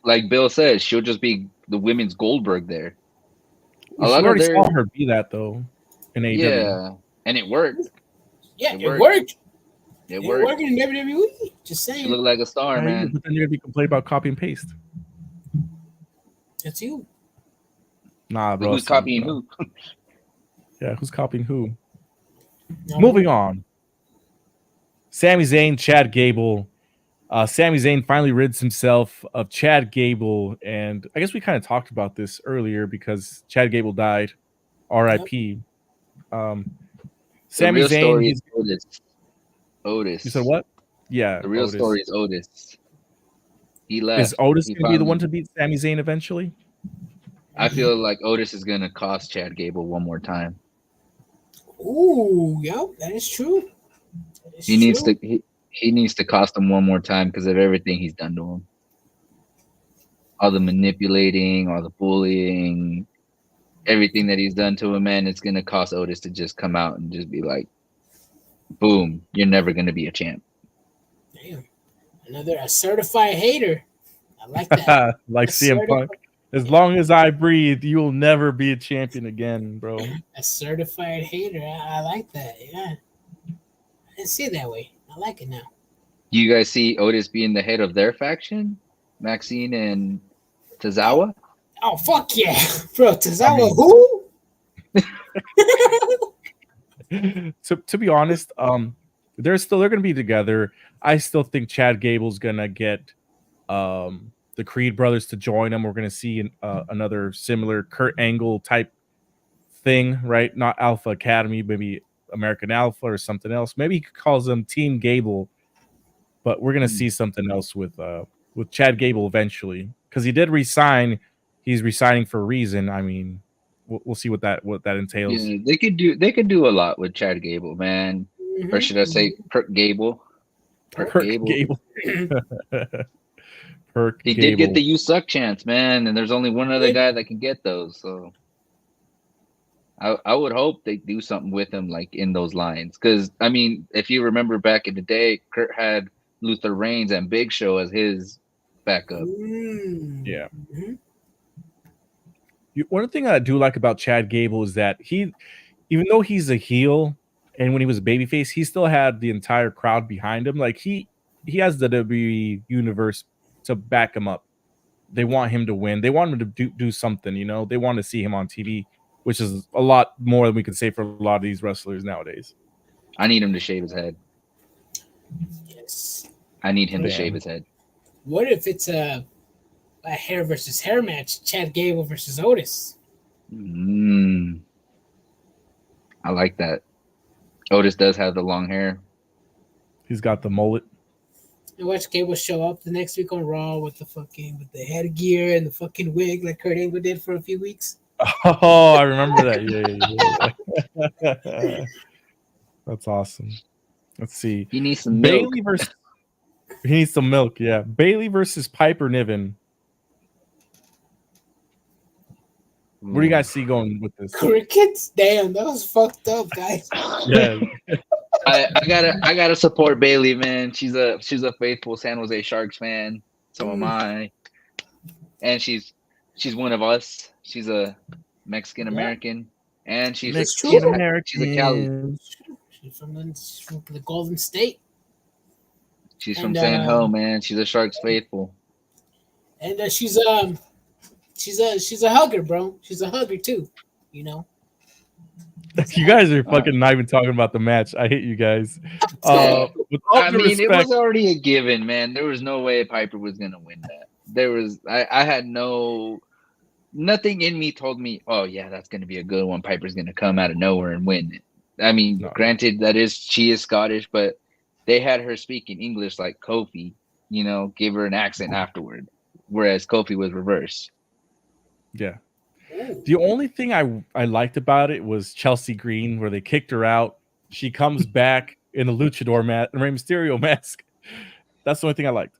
like Bill says, she'll just be the women's Goldberg there. A lot of saw her be that though in AEW. Yeah, and it worked. Yeah, it worked. It worked in WWE. Just saying. She looked like a star, man. But then you're gonna be complaining about copy and paste. That's you. Nah, bro. Who's copying who? Yeah, who's copying who? No. Moving on. Sami Zayn, Chad Gable. Sami Zayn finally rids himself of Chad Gable, and I guess we kind of talked about this earlier because Chad Gable died. R.I.P. Sami Zayn. Story is Otis. You said what? Yeah. The real story is Otis. He left. Is Otis going to be the one to beat Sami Zayn eventually? I feel like Otis is going to cost Chad Gable one more time. Ooh, yep, that is true. He needs to cost him one more time because of everything he's done to him. all the manipulating, all the bullying, everything that he's done to him, man, it's gonna cost Otis to just come out and just be like, boom, you're never gonna be a champ. Damn. A certified hater. I like that. Like CM Punk. As long as I breathe, you will never be a champion again, bro. A certified hater. I like that. Yeah. I didn't see it that way. I like it now. You guys see Otis being the head of their faction? Maxine and Tozawa? Oh, fuck yeah. Bro, Tozawa who? To be honest, they're going to be together. I still think Chad Gable's going to get the Creed brothers to join them. We're going to see another similar Kurt Angle type thing, right? Not Alpha Academy, maybe American Alpha or something else. Maybe he calls them Team Gable, but we're going to see something else with Chad Gable eventually, because he did resign. He's resigning for a reason. I mean, we'll see what that entails. Yeah, they could do a lot with Chad Gable, man. Mm-hmm. Or should I say Perk Gable? Perk Gable. He did get the "You Suck" chance, man, and there's only one other guy that can get those. So I would hope they do something with him, like in those lines. Because I mean, if you remember back in the day, Kurt had Luther Reigns and Big Show as his backup. Yeah. One thing I do like about Chad Gable is that even though he's a heel, and when he was a babyface, he still had the entire crowd behind him. Like he has the WWE universe to back him up. They want him to win. They want him to do something, you know. They want to see him on TV, which is a lot more than we could say for a lot of these wrestlers nowadays. I need him to shave his head. Yes. I need him to shave his head. What if it's a hair versus hair match? Chad Gable versus Otis. I like that. Otis does have the long hair. He's got the mullet. And watch Gable show up the next week on Raw with the headgear and the fucking wig like Kurt Angle did for a few weeks. Oh, I remember that. Yeah. That's awesome. Let's see. He needs some milk. He needs some milk, yeah. Bayley versus Piper Niven. What do you guys see going with this? Crickets? Damn, that was fucked up, guys. Yeah. I gotta support Bayley, man. She's a faithful San Jose Sharks fan. So am I. And she's one of us. She's a Mexican American, and she's a Cali. She's from the Golden State. She's from San Ho, man. She's a Sharks faithful. And she's a hugger, bro. She's a hugger too, you know. You guys are fucking not even talking about the match. I hate you guys. I mean, it was already a given, man. There was no way Piper was gonna win that. I had nothing in me told me, oh yeah, that's gonna be a good one. Piper's gonna come out of nowhere and win it. I mean, granted, she is Scottish, but they had her speaking English like Kofi, you know, gave her an accent afterward, whereas Kofi was reverse. Yeah. The only thing I liked about it was Chelsea Green, where they kicked her out. She comes back in a luchador Rey Mysterio mask. That's the only thing I liked.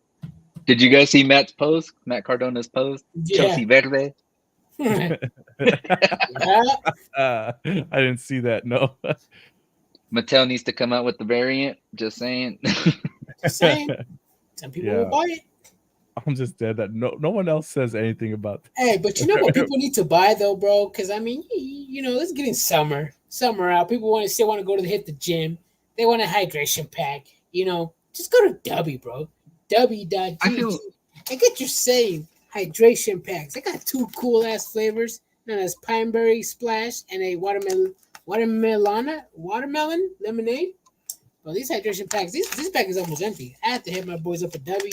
Did you guys see Matt Cardona's post? Yeah. Chelsea Verde. I didn't see that. No. Mattel needs to come out with the variant. Just saying. Some people will buy it. I'm just dead that no one else says anything about that. Hey, but you know what people need to buy though, bro? Because I mean, you know, it's getting summer out. People still want to hit the gym. They want a hydration pack. You know, just go to W, bro. W.gg and get your same hydration packs. They got 2 cool ass flavors, known as Pineberry Splash and a watermelon lemonade. Well, these hydration packs, this pack is almost empty. I have to hit my boys up at W.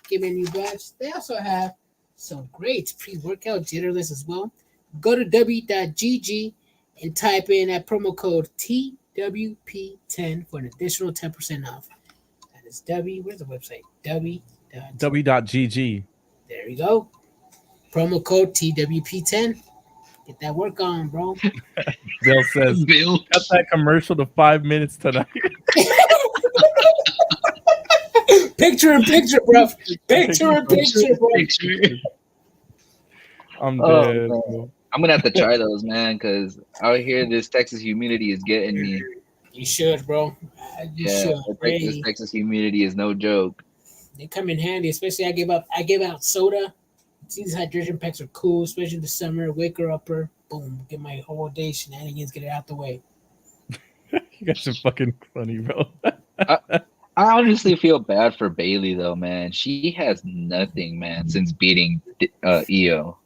Give me a new batch. They also have some great pre-workout jitterless as well. Go to w.gg and type in that promo code TWP10 for an additional 10% off. That is W. Where's the website? W.gg. There you go. Promo code TWP10. Get that work on, bro. Bill says, cut that commercial to 5 minutes tonight. Picture in picture, bro. Picture in picture, bro. I'm Oh, dead. man. Bro. I'm gonna have to try those, man, because out here this Texas humidity is getting me. You should, bro. You Yeah, should. this Texas humidity is no joke. They come in handy, especially I give out soda. These hydration packs are cool, especially in the summer. Wake her up, boom, get my whole day shenanigans, get it out the way. You guys are fucking funny, bro. I honestly feel bad for Bailey though, man. She has nothing, man, since beating Io.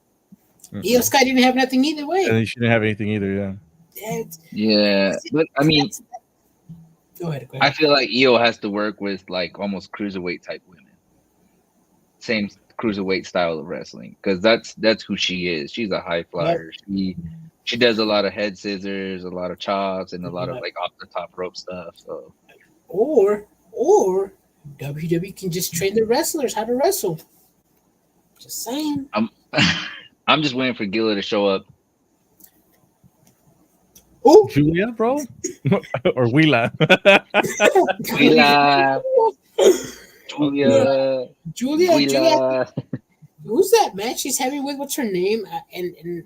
Io Sky didn't have nothing either way. And she didn't have anything either. Yeah. Yeah, but I mean, go ahead. I feel like Io has to work with like almost cruiserweight type women. Same cruiserweight style of wrestling, because that's who she is. She's a high flyer. Yep. She does a lot of head scissors, a lot of chops, and a lot of like off the top rope stuff. So, or WWE can just train the wrestlers how to wrestle. Just saying. I'm just waiting for Gilla to show up. Oh, Julia, bro, or Wheela. Julia. Who's that match she's having with? What's her name? And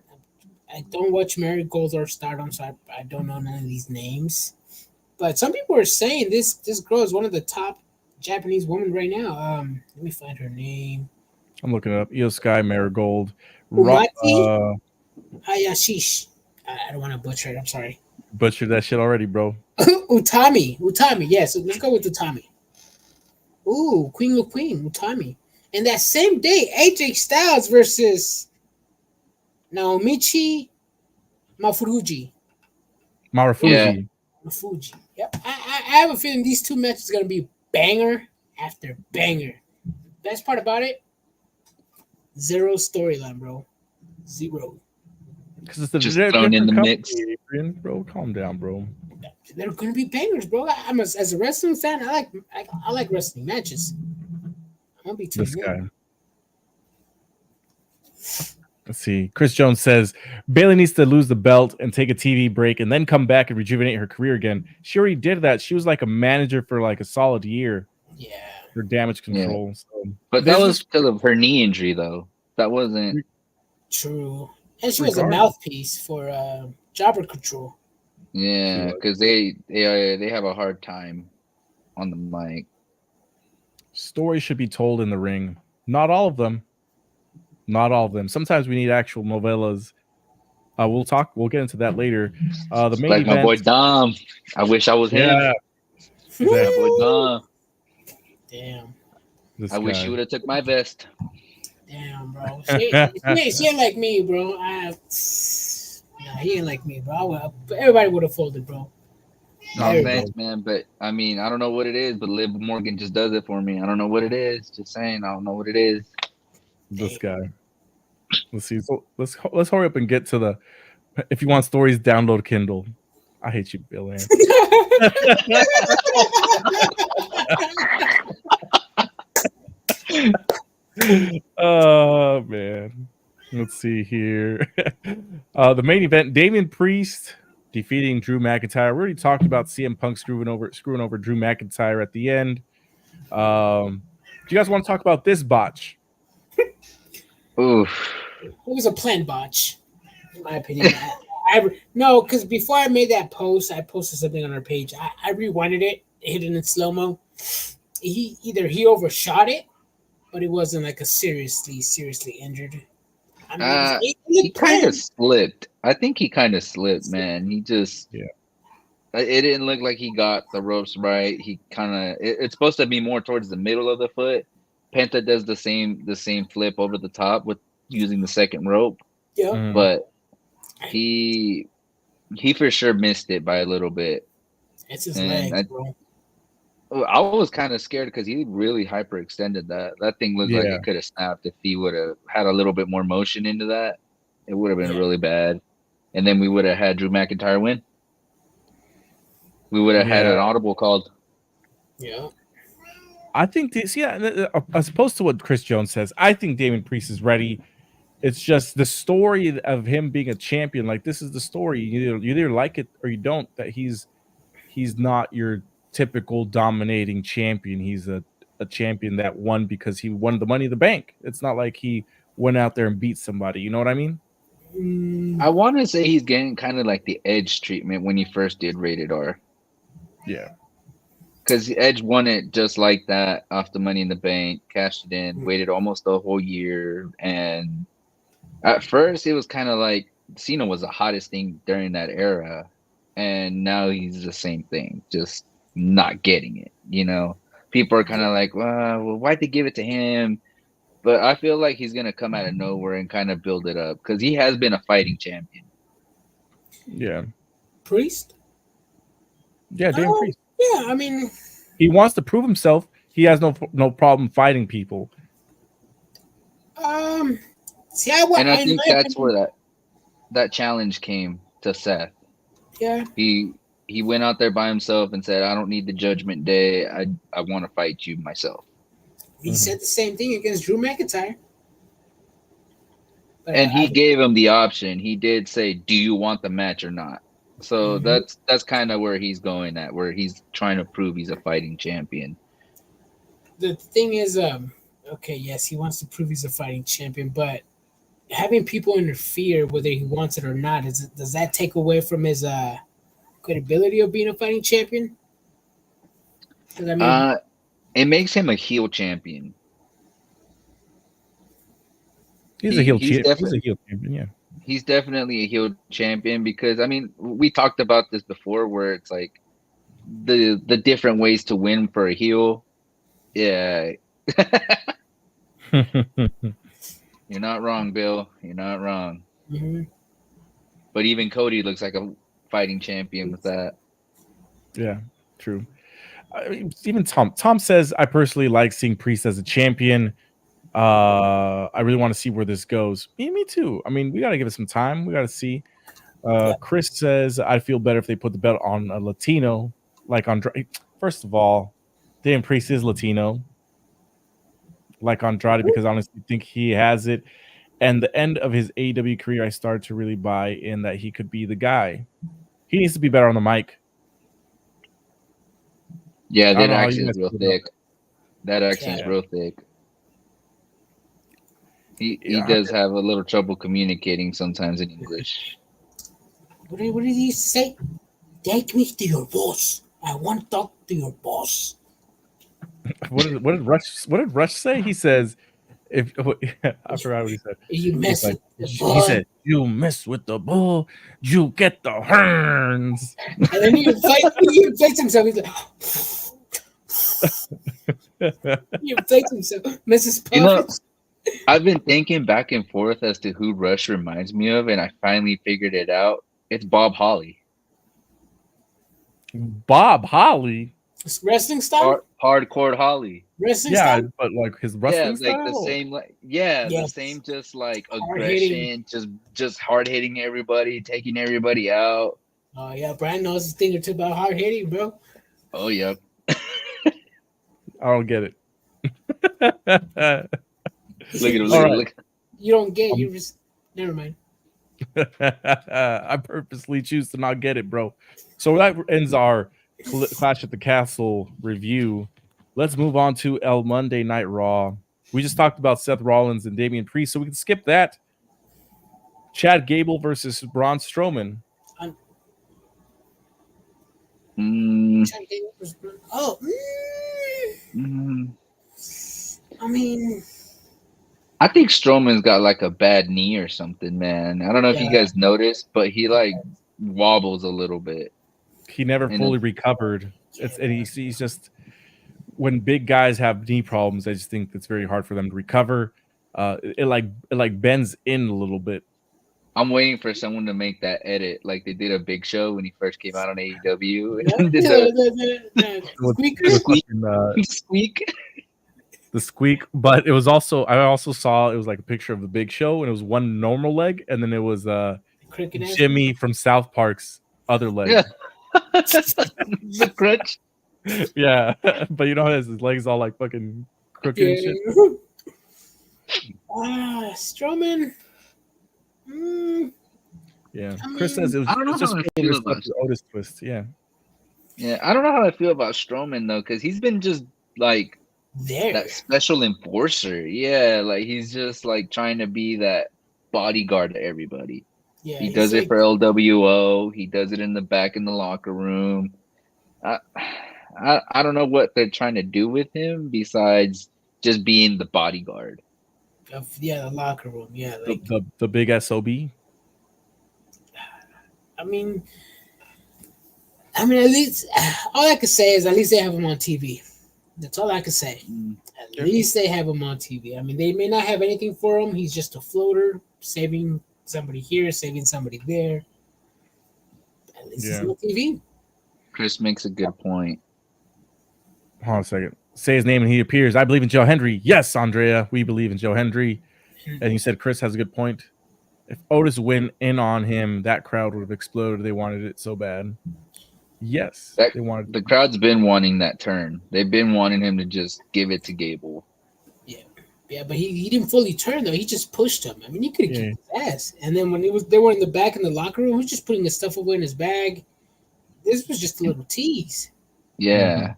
I don't watch Marigold or Stardom, so I don't know none of these names. But some people are saying this girl is one of the top Japanese women right now. Let me find her name. I'm looking it up. Io Sky, Marigold, Hayashish. I don't want to butcher it. I'm sorry. Butchered that shit already, bro. Utami. Yes, let's go with Utami. Ooh, Queen of Queen, Utami. And that same day, AJ Styles versus Naomichi Mafuji. Yeah. Mafuji. Yep. I have a feeling these two matches are going to be banger after banger. Best part about it, zero storyline, bro. Zero. Because it's just thrown in the mix. Bro, calm down, bro. They're going to be bangers, bro. As a wrestling fan, I like wrestling matches. I'm going to be too this guy. Let's see. Chris Jones says Bailey needs to lose the belt and take a TV break and then come back and rejuvenate her career again. She already did that. She was like a manager for like a solid year. Yeah. For damage control. Yeah. So. But that was because of her knee injury, though. That wasn't true. And she was a mouthpiece for Jobber Control. Yeah, because they have a hard time on the mic. Stories should be told in the ring. Not all of them. Sometimes we need actual novellas. We'll get into that later. The main event, my boy Dom. I wish I was him. Exactly. My boy Dom. Damn. I wish you would have took my vest. Damn, bro. She ain't like me, bro. He ain't like me, bro. Everybody would have folded, bro. No, thanks, man. But I mean, I don't know what it is, but Liv Morgan just does it for me. I don't know what it is. Just saying, I don't know what it is. This guy. Let's see. So let's hurry up and get to the. If you want stories, download Kindle. I hate you, Bill Ann. Oh man. Let's see here. The main event: Damian Priest defeating Drew McIntyre. We already talked about CM Punk screwing over Drew McIntyre at the end. Do you guys want to talk about this botch? Oof. It was a planned botch, in my opinion. No, because before I made that post, I posted something on our page. I rewinded it, hit it in slow-mo. He overshot it, but it wasn't like a seriously injured. I mean, he kind of slipped. I think he kind of slipped, man. He just It didn't look like he got the ropes right. He kind of it's supposed to be more towards the middle of the foot. Penta does the same flip over the top with using the second rope. Yeah, but he for sure missed it by a little bit. It's his legs, bro. I was kind of scared because he really hyperextended that. That thing looked like it could have snapped if he would have had a little bit more motion into that. It would have been really bad, and then we would have had Drew McIntyre win. We would have had an audible called. Yeah. I think as opposed to what Chris Jones says, I think Damian Priest is ready. It's just the story of him being a champion. Like, this is the story. You either like it or you don't. That he's not your typical dominating champion. He's a champion that won because he won the Money in the Bank. It's not like he went out there and beat somebody. You know what I mean? I want to say he's getting kind of like the Edge treatment when he first did Rated R. Yeah. Because Edge won it just like that off the Money in the Bank, cashed it in, waited almost a whole year. And at first, it was kind of like Cena was the hottest thing during that era. And now he's the same thing, just not getting it. You know, people are kind of like, well, why'd they give it to him? But I feel like he's going to come out of nowhere and kind of build it up because he has been a fighting champion. Yeah. Priest? Yeah, damn Priest. Yeah, I mean, he wants to prove himself. He has no problem fighting people. See, I think that's where that challenge came to Seth. Yeah. He went out there by himself and said, I don't need the Judgment Day. I want to fight you myself. He said the same thing against Drew McIntyre. But and he gave him the option. He did say, do you want the match or not? So that's kind of where he's going at, where he's trying to prove he's a fighting champion. The thing is, okay, yes, he wants to prove he's a fighting champion, but having people interfere whether he wants it or not, does that take away from his credibility of being a fighting champion? I mean, it makes him a heel champion. He's a heel champion, yeah. He's definitely a heel champion because, I mean, we talked about this before where it's like the different ways to win for a heel. Yeah. You're not wrong, Bill. You're not wrong. Mm-hmm. But even Cody looks like a fighting champion with that. Yeah, true. Even Tom says, I personally like seeing Priest as a champion. I really want to see where this goes. Me too. I mean, we got to give it some time. We got to see. Chris says, I feel better if they put the belt on a Latino, like Andrade. First of all, Dan Priest is Latino, like Andrade, because I honestly think he has it. And the end of his AEW career, I started to really buy in that he could be the guy. He needs to be better on the mic. Yeah, that accent is real thick. That accent is real thick. He does have a little trouble communicating sometimes in English. What did he say? Take me to your boss. I want to talk to your boss. What did Rush say? He says, I forgot what he said. You mess with the bull. He said, you mess with the bull, you get the horns. And then he inflates himself. He's like, he inflates himself. Mrs. Puff. I've been thinking back and forth as to who Rush reminds me of, and I finally figured it out. It's Bob Holly. Bob Holly? Wrestling style? Hardcore Holly. Wrestling style? But like his wrestling style? Like the same, the same, just like aggression, just hard hitting everybody, taking everybody out. Oh yeah, Brian knows a thing or two about hard hitting, bro. Oh yep. I don't get it. Look at him. Look. You don't get it. You just never mind. I purposely choose to not get it, bro. So that ends our Clash at the Castle review. Let's move on to El Monday Night Raw. We just talked about Seth Rollins and Damian Priest, so we can skip that. Chad Gable versus Braun Strowman. I mean, I think Strowman's got like a bad knee or something, man. I don't know if you guys noticed, but he like wobbles a little bit. He never fully recovered. He's just, when big guys have knee problems, I just think it's very hard for them to recover. It like bends in a little bit. I'm waiting for someone to make that edit, like they did a Big Show when he first came out on AEW. And did the squeak. The squeak, but it was also, I also saw it was like a picture of the Big Show, and it was one normal leg, and then it was Jimmy from South Park's other leg. Yeah. The crutch. Yeah, but you know his legs all like fucking crooked and shit. Strowman. Yeah, Chris says it was just the Otis twist. Yeah, I don't know how I feel about Strowman though, because he's been just like there. That special enforcer. Yeah, like he's just like trying to be that bodyguard to everybody. Yeah, He does it for LWO. He does it in the back in the locker room. I don't know what they're trying to do with him besides just being the bodyguard. The locker room. Yeah, like the big SOB. I mean, at least all I can say is at least they have him on TV. That's all I can say. At least they have him on TV. I mean, they may not have anything for him. He's just a floater, saving somebody here, saving somebody there. At least he's on TV. Chris makes a good point. Hold on a second. Say his name and he appears. I believe in Joe Hendry. Yes, Andrea, we believe in Joe Hendry. And you said Chris has a good point. If Otis went in on him, that crowd would have exploded. They wanted it so bad. Yes, they wanted. The crowd's been wanting that turn. They've been wanting him to just give it to Gable. Yeah, but he didn't fully turn though. He just pushed him. I mean, he could have kicked his ass. And then when they were in the back in the locker room, he was just putting his stuff away in his bag. This was just a little tease. Yeah.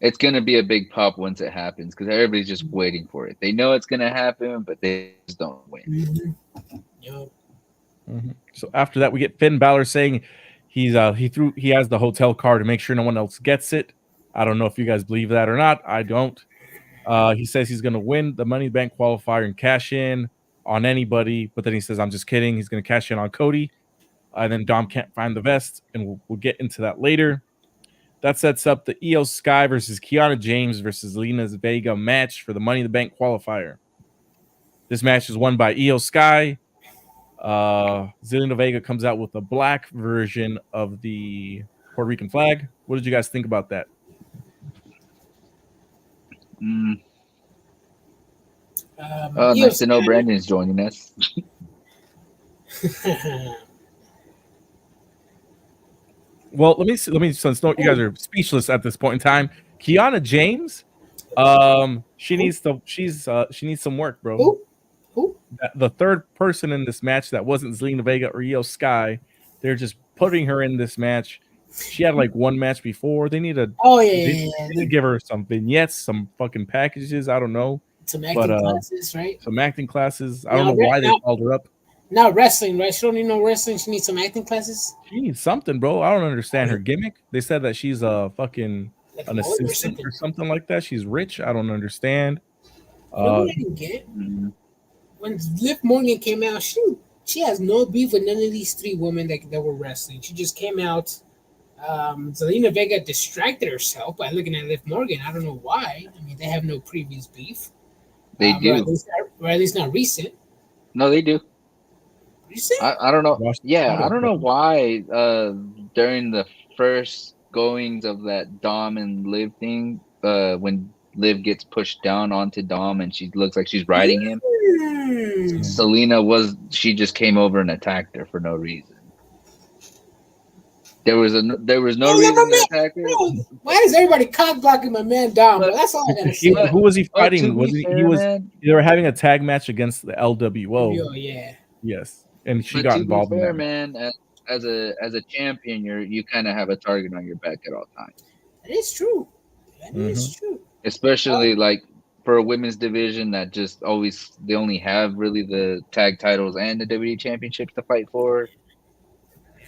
It's going to be a big pop once it happens because everybody's just waiting for it. They know it's going to happen, but they just don't win. Mm-hmm. Yep. Mm-hmm. So after that, we get Finn Balor saying he has the hotel card to make sure no one else gets it. I don't know if you guys believe that or not. I don't. He says he's going to win the Money in the Bank qualifier and cash in on anybody, but then he says, I'm just kidding. He's going to cash in on Cody. And then Dom can't find the vest, and we'll get into that later. That sets up the Io Sky versus Kiana James versus Zelina Vega match for the Money in the Bank qualifier. This match is won by Io Sky. Zelina Vega comes out with a black version of the Puerto Rican flag. What did you guys think about that? Nice to know Brandon's joining us. Well, let me since you guys are speechless at this point in time. Kiana James, she needs some work, bro. Who? The third person in this match that wasn't Zelina Vega or Io Sky, they're just putting her in this match. She had like one match before. They need to give her some vignettes, some fucking packages. I don't know. Some acting classes, right? Some acting classes. I don't know why they called her up. Not wrestling, right? She don't need no wrestling. She needs some acting classes. She needs something, bro. I don't understand her gimmick. They said that she's a fucking an assistant or something like that. She's rich. I don't understand. I didn't get it. When Liv Morgan came out, she has no beef with none of these three women that were wrestling. She just came out. Zelina Vega distracted herself by looking at Liv Morgan. I don't know why. I mean, they have no previous beef. They do. Or at least not recent. No, they do. Recent? I don't know. Yeah, I don't know why during the first goings of that Dom and Liv thing, when Liv gets pushed down onto Dom and she looks like she's riding him, she just came over and attacked her for no reason. There was no reason to attack her. Why is everybody cock blocking my man Dom? That's all I gotta say. Who was he fighting? They were having a tag match against the LWO. Yeah. Yes. And she got involved in that. Man, as a champion, you kind of have a target on your back at all times. That is true. That is true. Especially like for a women's division that just they only have really the tag titles and the WWE championships to fight for.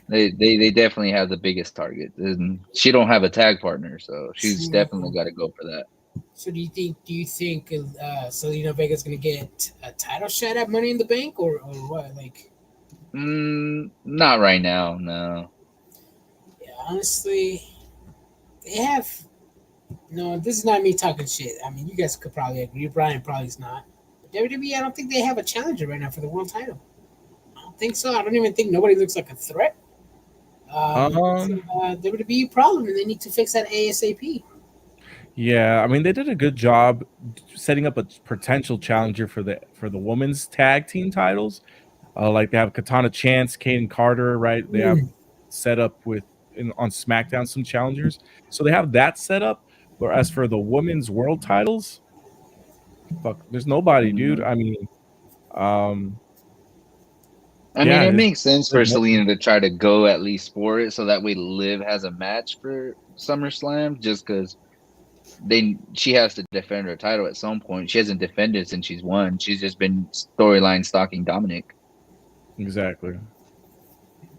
They definitely have the biggest target. And she don't have a tag partner, so she's definitely got to go for that. So do you think Zelina Vega's gonna get a title shot at Money in the Bank or what? Like, not right now, no. Yeah, honestly, they have. No, this is not me talking shit. I mean, you guys could probably agree. Brian probably's not. But WWE, I don't think they have a challenger right now for the world title. I don't think so. I don't even think nobody looks like a threat. WWE problem, and they need to fix that ASAP. Yeah, I mean they did a good job setting up a potential challenger for the women's tag team titles. Like they have Katana Chance, Kaden Carter, right? They have set up on SmackDown some challengers, so they have that set up. But as for the women's world titles, fuck, there's nobody, dude. I mean, it makes sense for Zelina to try to go at least for it, so that way Liv has a match for SummerSlam, just because she has to defend her title at some point. She hasn't defended since she's won. She's just been storyline stalking Dominic. Exactly.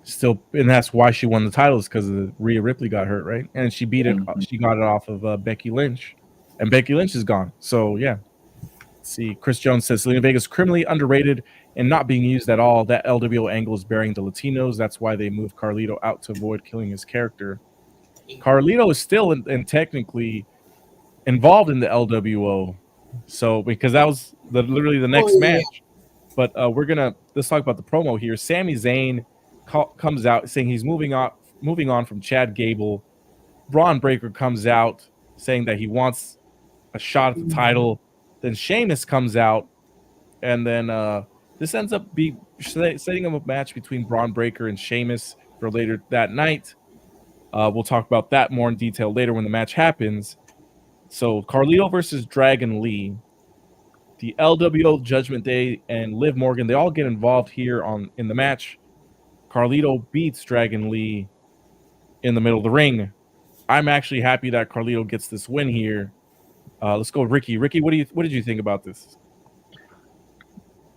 Still, and that's why she won the titles, because Rhea Ripley got hurt, right? And she beat it. Mhm. She got it off of Becky Lynch, and Becky Lynch is gone. So yeah. Let's see, Chris Jones says Selena Vega is criminally underrated and not being used at all. That LWO angle is burying the Latinos. That's why they moved Carlito out to avoid killing his character. Carlito is still and technically involved in the LWO, so because that was literally the next match. But let's talk about the promo here. Sami Zayn comes out saying he's moving on from Chad Gable. Braun Breaker comes out saying that he wants a shot at the title. Then Sheamus comes out, and then this ends up setting up a match between Braun Breaker and Sheamus for later that night. We'll talk about that more in detail later when the match happens. So Carlito versus Dragon Lee. The LWO Judgment Day and Liv Morgan, they all get involved here in the match. Carlito beats Dragon Lee in the middle of the ring. I'm actually happy that Carlito gets this win here. Let's go, Ricky. Ricky, what did you think about this?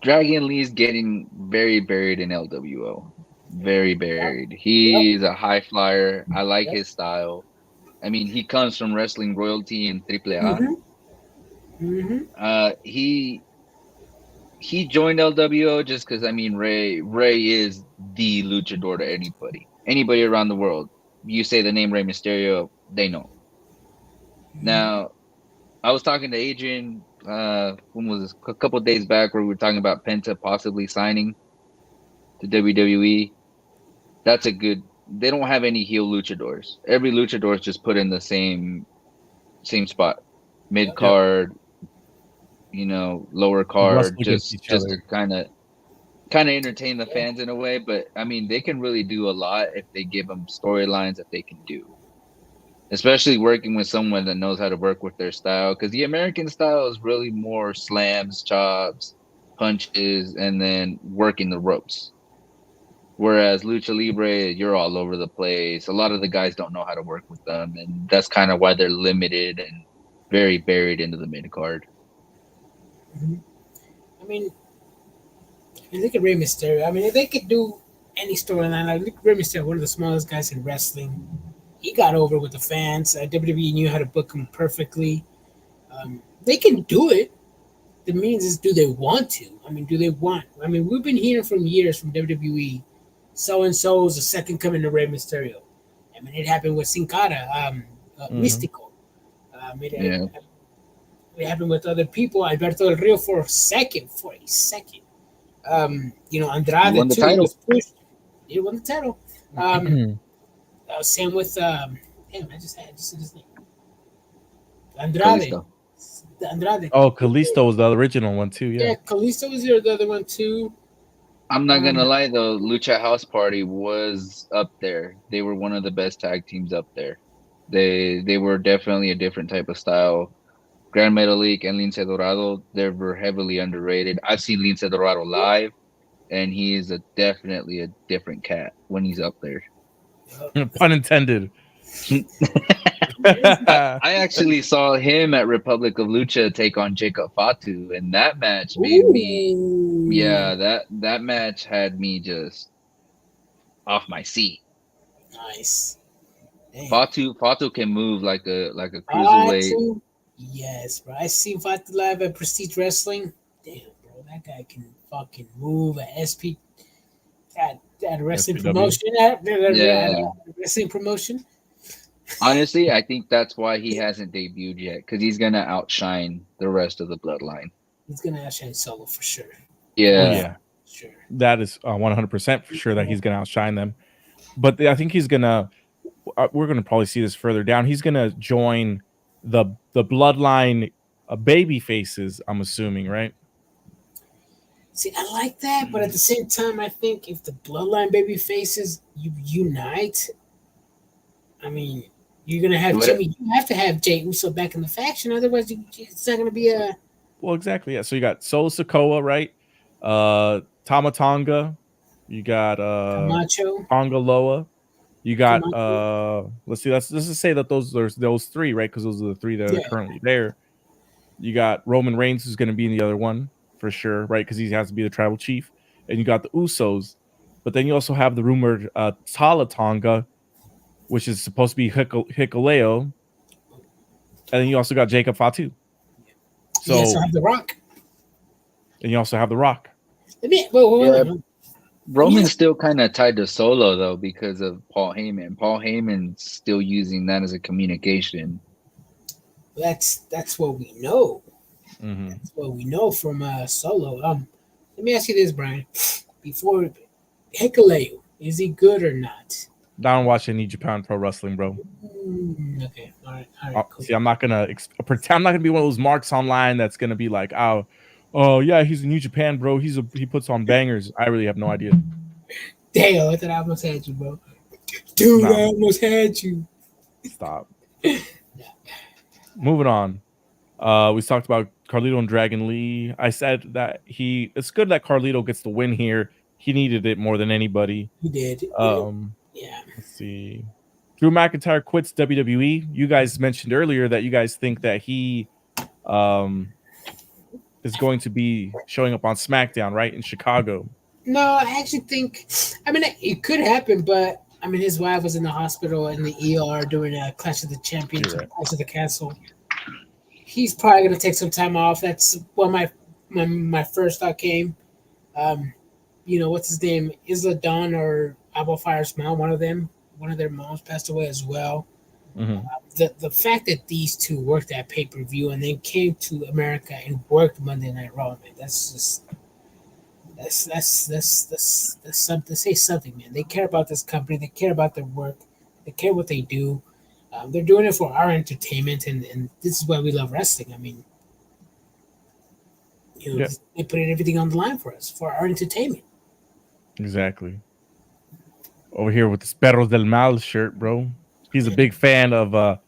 Dragon Lee's getting very buried in LWO. Very buried. He's a high flyer. I like his style. I mean, he comes from wrestling royalty in AAA. He joined LWO just because, I mean, Ray is the luchador to anybody around the world. You say the name Rey Mysterio, they know. Now, I was talking to Adrian when was this? A couple of days back, where we were talking about Penta possibly signing to WWE. That's a good. They don't have any heel luchadors. Every luchador is just put in the same spot, mid card, lower card, just to kind of entertain the fans in a way. But I mean, they can really do a lot if they give them storylines that they can do. Especially working with someone that knows how to work with their style, because the American style is really more slams, chops, punches, and then working the ropes. Whereas Lucha Libre, you're all over the place. A lot of the guys don't know how to work with them, and that's kind of why they're limited and very buried into the mid card. I mean, look at Rey Mysterio. I mean, if they could do any storyline, like look at Rey Mysterio, one of the smallest guys in wrestling. He got over with the fans. WWE knew how to book him perfectly. They can do it. The means is, do they want to? I mean, do they want? I mean, we've been hearing from years from WWE, so-and-so is the second coming to Rey Mysterio. I mean, it happened with Sin Cara, Mystico. It happened with other people. Alberto Del Rio for a second. Andrade he won the title. He won the title. Same with I just said his name. Andrade. Oh, Kalisto was the original one too. Yeah, Kalisto was the other one too. I'm not gonna lie though, Lucha House Party was up there. They were one of the best tag teams up there. They were definitely a different type of style. Gran Metalik and Lince Dorado, they were heavily underrated. I've seen Lince Dorado live, and he is definitely a different cat when he's up there. Pun intended. I actually saw him at Republic of Lucha take on Jacob Fatu, and that match made me. Yeah, that match had me just off my seat. Nice. Fatu can move like a cruiserweight. Yes, bro. I seen Fatu live at Prestige Wrestling. Damn, bro, that guy can fucking move at SP. At a wrestling promotion, wrestling promotion. Honestly, I think that's why he hasn't debuted yet, because he's gonna outshine the rest of the bloodline. He's gonna outshine Solo for sure. Yeah, sure. That is 100% for sure that he's gonna outshine them. But I think he's gonna. We're gonna probably see this further down. He's gonna join the bloodline baby faces. I'm assuming, right? See, I like that, but at the same time, I think if the bloodline baby faces unite, I mean, you're gonna have Jimmy. You have to have Jey Uso back in the faction, otherwise, it's not gonna be a. Well, exactly. Yeah. So you got Solo Sikoa, right? Tama Tonga. You got Camacho. Tonga Loa. You got let's see, let's just say that there's those three, right? Because those are the three that are currently there. You got Roman Reigns, who's going to be in the other one for sure, right? Because he has to be the tribal chief. And you got the Usos, but then you also have the rumored Tala Tonga, which is supposed to be Hikuleo, and then you also got Jacob Fatu. So you also have The Rock, and you also have The Rock. Roman's still kind of tied to Solo though because of Paul Heyman. Paul Heyman's still using that as a communication. That's what we know. Mm-hmm. That's what we know from Solo. Let me ask you this, Brian. Before Hikuleo, is he good or not? I don't watch any Japan Pro Wrestling, bro. Okay, all right, cool. See, I'm not gonna pretend. I'm not gonna be one of those marks online that's gonna be like, oh yeah, he's in New Japan, bro. He puts on bangers. I really have no idea. Damn, I thought I almost had you, bro. Dude, I almost had you. Stop. Moving on. We talked about Carlito and Dragon Lee. I said that it's good that Carlito gets the win here. He needed it more than anybody. He did. Yeah. Let's see. Drew McIntyre quits WWE. You guys mentioned earlier that you guys think that he is going to be showing up on SmackDown, right, in Chicago. No, I actually think, it could happen, but his wife was in the hospital in the ER during a Clash of the Champions, Clash of the Castle. He's probably going to take some time off. That's when my first thought came. What's his name? Isla Dawn or Apple Fire's mom, one of their moms passed away as well. Mm-hmm. The fact that these two worked at pay-per-view and then came to America and worked Monday Night Raw, man, that's something. Say something, man. They care about this company. They care about their work. They care what they do. They're doing it for our entertainment, and this is why we love wrestling. They put everything on the line for us, for our entertainment. Exactly. Over here with the Perros del Mal shirt, bro. He's a big fan of the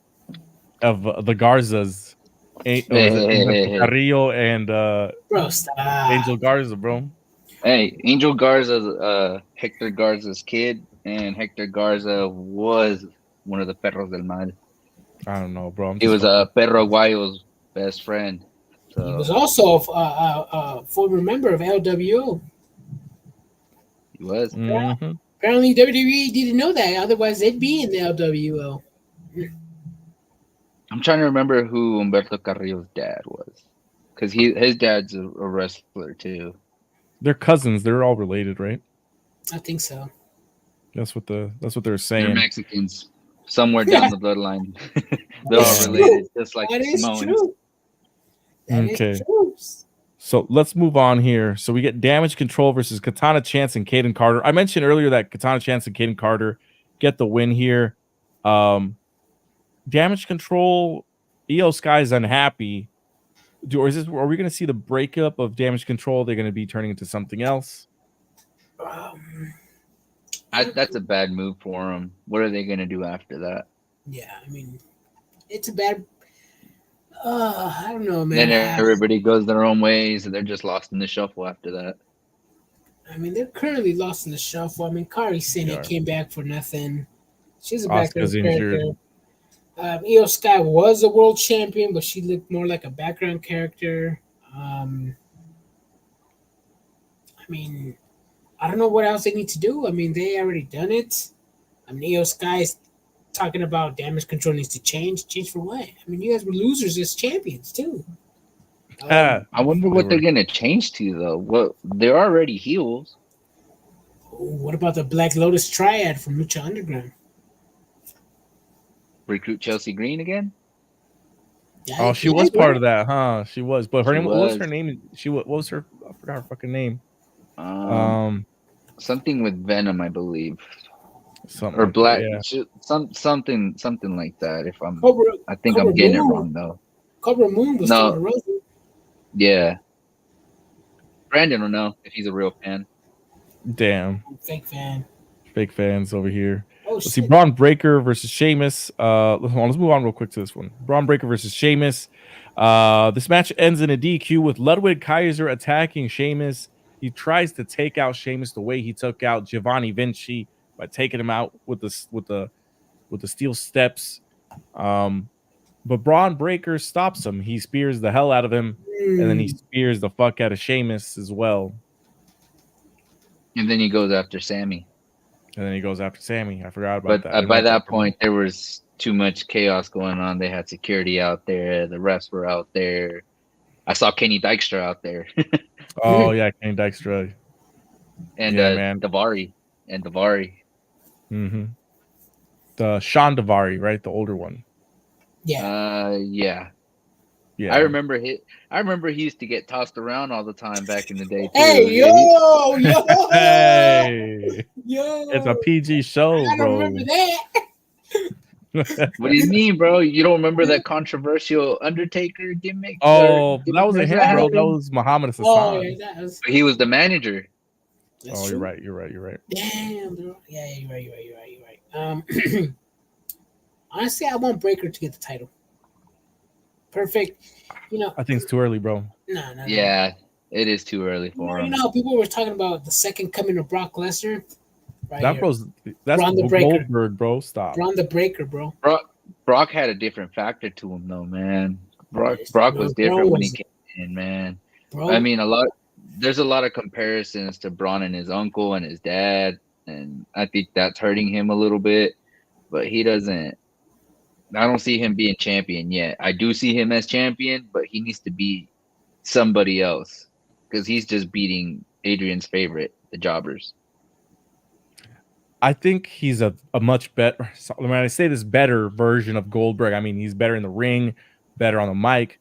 Garzas. Carrillo and bro, stop. Angel Garza, bro. Hey, Angel Garza, Hector Garza's kid, and Hector Garza was one of the Perros del Mal. I don't know, bro. He was Perro Aguayo's best friend. So. He was also a former member of LWO. He was. Mm-hmm. Apparently, WWE didn't know that. Otherwise, they'd be in the LWO. I'm trying to remember who Humberto Carrillo's dad was, because his dad's a wrestler too. They're cousins. They're all related, right? I think so. That's what they're saying. They're Mexicans, somewhere down the bloodline. They're all related, just like Samoans. Okay. So let's move on here. So we get Damage Control versus Katana Chance and Kaden Carter. I mentioned earlier that Katana Chance and Kaden Carter get the win here. Damage Control, Io Sky is unhappy. Are we going to see the breakup of Damage Control? They're going to be turning into something else. That's a bad move for them. What are they going to do after that? Yeah, it's a bad. I don't know, man. Then everybody goes their own ways, and they're just lost in the shuffle after that. They're currently lost in the shuffle. Kairi Sane came back for nothing. She's a background character. Io Sky was a world champion, but she looked more like a background character. I don't know what else they need to do. They already done it. Io Sky's talking about Damage Control needs to change. Change for what? You guys were losers as champions too. I wonder what they're gonna change to though. Well, they're already heels. What about the Black Lotus Triad from Lucha Underground? Recruit Chelsea Green again? Yeah, she was part of that, huh? She was, but her name. What was her name? What was her? I forgot her fucking name. Something with Venom, I believe. Something or Black, something like that. If I'm, I think I'm getting it wrong though. Cobra Moon was still Rosa. Yeah. Brandon will know if he's a real fan. Damn. Fake fan. Fake fans over here. Oh, let's see. Braun Breaker versus Sheamus. Let's move on real quick to this one. Braun Breaker versus Sheamus. This match ends in a DQ with Ludwig Kaiser attacking Sheamus. He tries to take out Sheamus the way he took out Giovanni Vinci by taking him out with the steel steps. But Braun Breaker stops him. He spears the hell out of him, and then he spears the fuck out of Sheamus as well. And then he goes after Sammy. I forgot about that. But by that point, there was too much chaos going on. They had security out there. The refs were out there. I saw Kenny Dykstra out there. Oh yeah, Kenny Dykstra. And man. Daivari. Mm-hmm. The Sean Daivari, right? The older one. Yeah. Yeah. I remember he used to get tossed around all the time back in the day too. Hey, yo. Hey. Yo. It's a PG show, I bro. don't remember that. What do you mean, bro? You don't remember that controversial Undertaker gimmick? Oh, that wasn't him, bro. That was Muhammad Hassan. Oh, yeah, that was... He was the manager. That's you're true. right. Damn, bro. Yeah, you're right. Honestly, I want Breaker to get the title. Perfect. I think it's too early, bro. No. Yeah, it is too early for him. You know how people were talking about the second coming of Brock Lesnar? That's Braun the Breaker. Goldberg, bro. Stop. Braun the Breaker, bro. Brock had a different factor to him, though, man. Brock was different when he came in, man. Bro. I mean, there's a lot of comparisons to Braun and his uncle and his dad, and I think that's hurting him a little bit. But he doesn't. I don't see him being champion yet. I do see him as champion, but he needs to be somebody else because he's just beating Adrian's favorite, the Jobbers. I think he's a much better. When I say this better version of Goldberg, I mean he's better in the ring, better on the mic.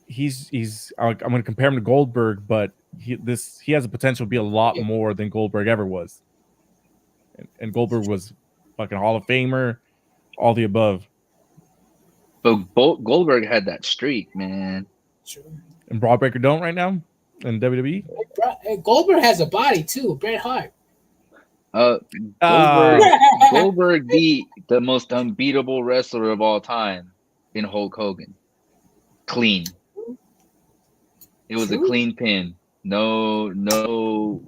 I'm going to compare him to Goldberg, but he has the potential to be a lot more than Goldberg ever was. And Goldberg was fucking Hall of Famer, all the above. But Goldberg had that streak, man. True. And Braun Breaker don't right now in WWE. Goldberg has a body too. Bret Hart. Goldberg beat the most unbeatable wrestler of all time in Hulk Hogan. Clean. It was a clean pin. No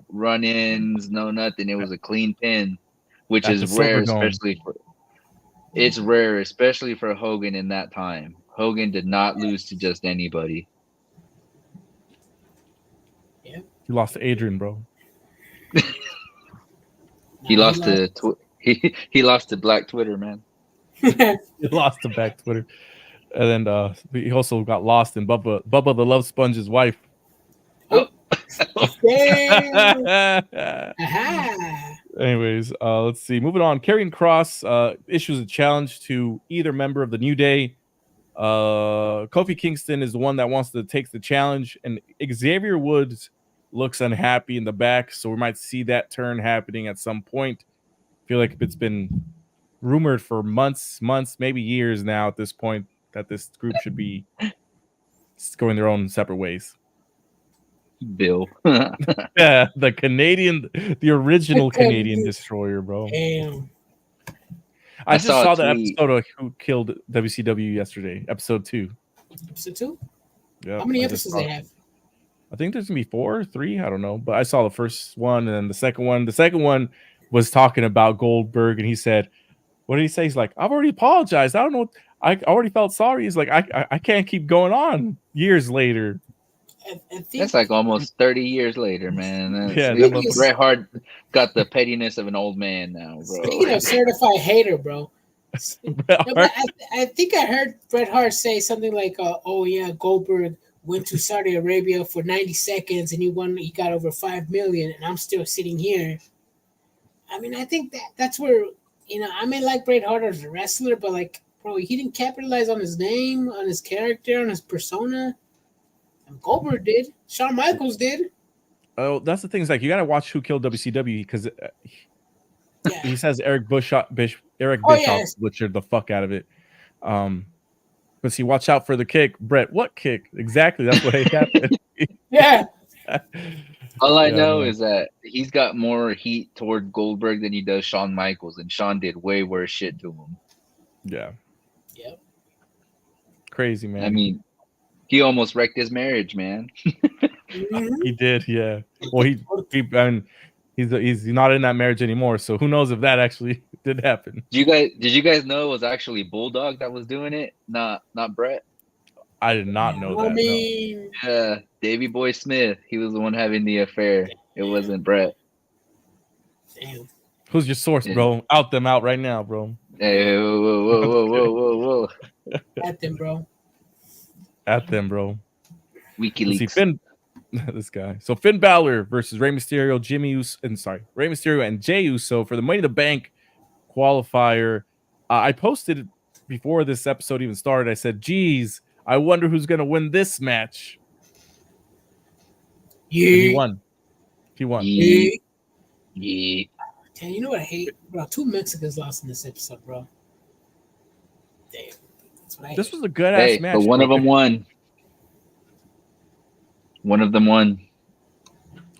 run-ins, no nothing. It was a clean pin, which is rare, especially for Hogan in that time. Hogan did not lose to just anybody. Yeah. He lost to Adrian, bro. He lost to Black Twitter, man. He lost to Black Twitter. And then he also got lost in Bubba the Love Sponge's wife. Oh. Anyways, let's see. Moving on. Karrion Kross issues a challenge to either member of the New Day. Kofi Kingston is the one that wants to take the challenge, and Xavier Woods looks unhappy in the back, so we might see that turn happening at some point. I feel like it's been rumored for months, maybe years now at this point that this group should be going their own separate ways. Bill. Yeah, the original Canadian Destroyer, bro. Damn. I just saw the episode of Who Killed WCW yesterday, episode 2. Episode 2? Yeah. How many episodes they have? I think there's gonna be 4 or 3. I don't know, but I saw the first one and then the second one. The second one was talking about Goldberg, and he said, "What did he say?" He's like, "I've already apologized. I don't know. I already felt sorry." He's like, "I can't keep going on." Years later. That's like almost 30 years later, man. Yeah, Bret Hart got the pettiness of an old man now, bro. Speaking of certified hater, bro. I think I heard Bret Hart say something like, "Oh yeah, Goldberg went to Saudi Arabia for 90 seconds and he got over 5 million, and I'm still sitting here." I mean, I think that's where, I may like Bret Hart as a wrestler, but like, bro, he didn't capitalize on his name, on his character, on his persona. And Goldberg did. Shawn Michaels did. Oh, that's the thing. Is like you gotta watch Who Killed WCW because he says Eric Bischoff butchered the fuck out of it. But see, watch out for the kick, Brett. What kick? Exactly. That's what happened. Yeah. All I know is that he's got more heat toward Goldberg than he does Shawn Michaels, and Shawn did way worse shit to him. Yeah. Yep. Crazy, man. I mean, he almost wrecked his marriage, man. He did, yeah. Well, he he's not in that marriage anymore. So who knows if that actually did happen? Did you guys know it was actually Bulldog that was doing it, not Brett? I did not know I that. mean, Yeah, Davey Boy Smith. He was the one having the affair. It wasn't Brett. damn. Who's your source, bro? Out them out right now, bro. Hey, whoa. At them, bro. At them, bro. Let's see, WikiLeaks. Finn, this guy. So Finn Balor versus Rey Mysterio, Rey Mysterio and Jey Uso for the Money in the Bank qualifier. I posted before this episode even started. I said, "Geez, I wonder who's gonna win this match." Yeah. And he won. He won. Yeah. Yeah. Damn, you know what I hate, bro? 2 Mexicans lost in this episode, bro. Damn. That's what I hate. This was a good ass match. But one of them won. One of them won.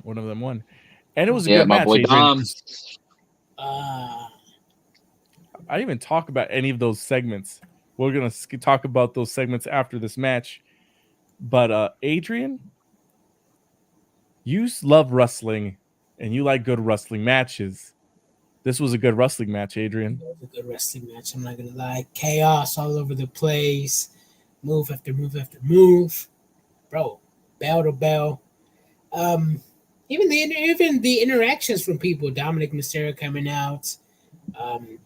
One of them won. And it was a Yeah, good my match. boy Adrian. Dom. I didn't even talk about any of those segments. We're going to talk about those segments after this match. But Adrian, you love wrestling and you like good wrestling matches. This was a good wrestling match, Adrian. It was a good wrestling match. I'm not gonna lie. Chaos all over the place. Move after move after move, bro. Bell to bell. Even the interactions from people. Dominic Mysterio coming out. It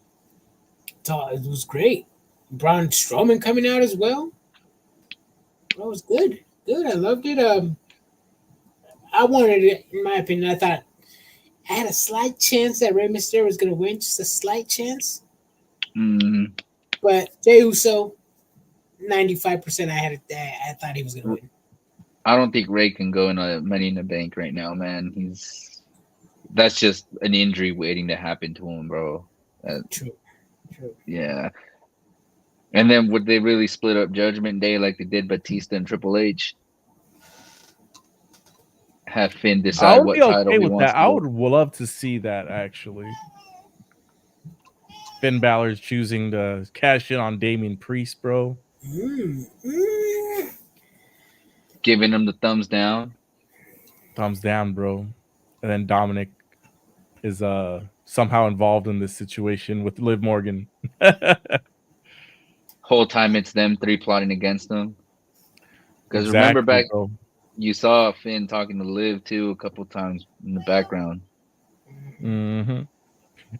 was great. Braun Strowman coming out as well. That was good. Good. I loved it. I wanted it, in my opinion. I thought I had a slight chance that Rey Mysterio was going to win, just a slight chance. Mm. But Jey Uso, 95%. I thought he was going to win. I don't think Ray can go in a Money in the Bank right now, man. That's just an injury waiting to happen to him, bro. True. Yeah. And then would they really split up Judgment Day like they did Batista and Triple H? Have Finn decide what title he wants to I would love to see that, actually. Finn Balor's choosing to cash in on Damian Priest, bro. Giving him the thumbs down. Thumbs down, bro. And then Dominic is somehow involved in this situation with Liv Morgan. Whole time it's them three plotting against them. Because remember back, bro. You saw Finn talking to Liv too a couple times in the background. Mm-hmm.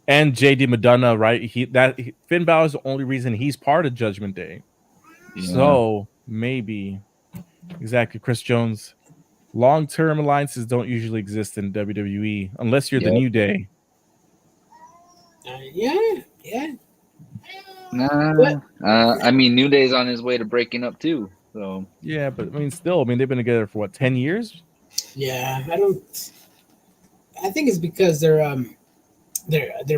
And JD Madonna, right? Finn Balor's the only reason he's part of Judgment Day. Yeah. So maybe exactly, Chris Jones. Long-term alliances don't usually exist in WWE unless you're the New Day. Yeah. Nah. I mean, New Day's on his way to breaking up too. So yeah, but still, they've been together for what, 10 years? Yeah, I think it's because their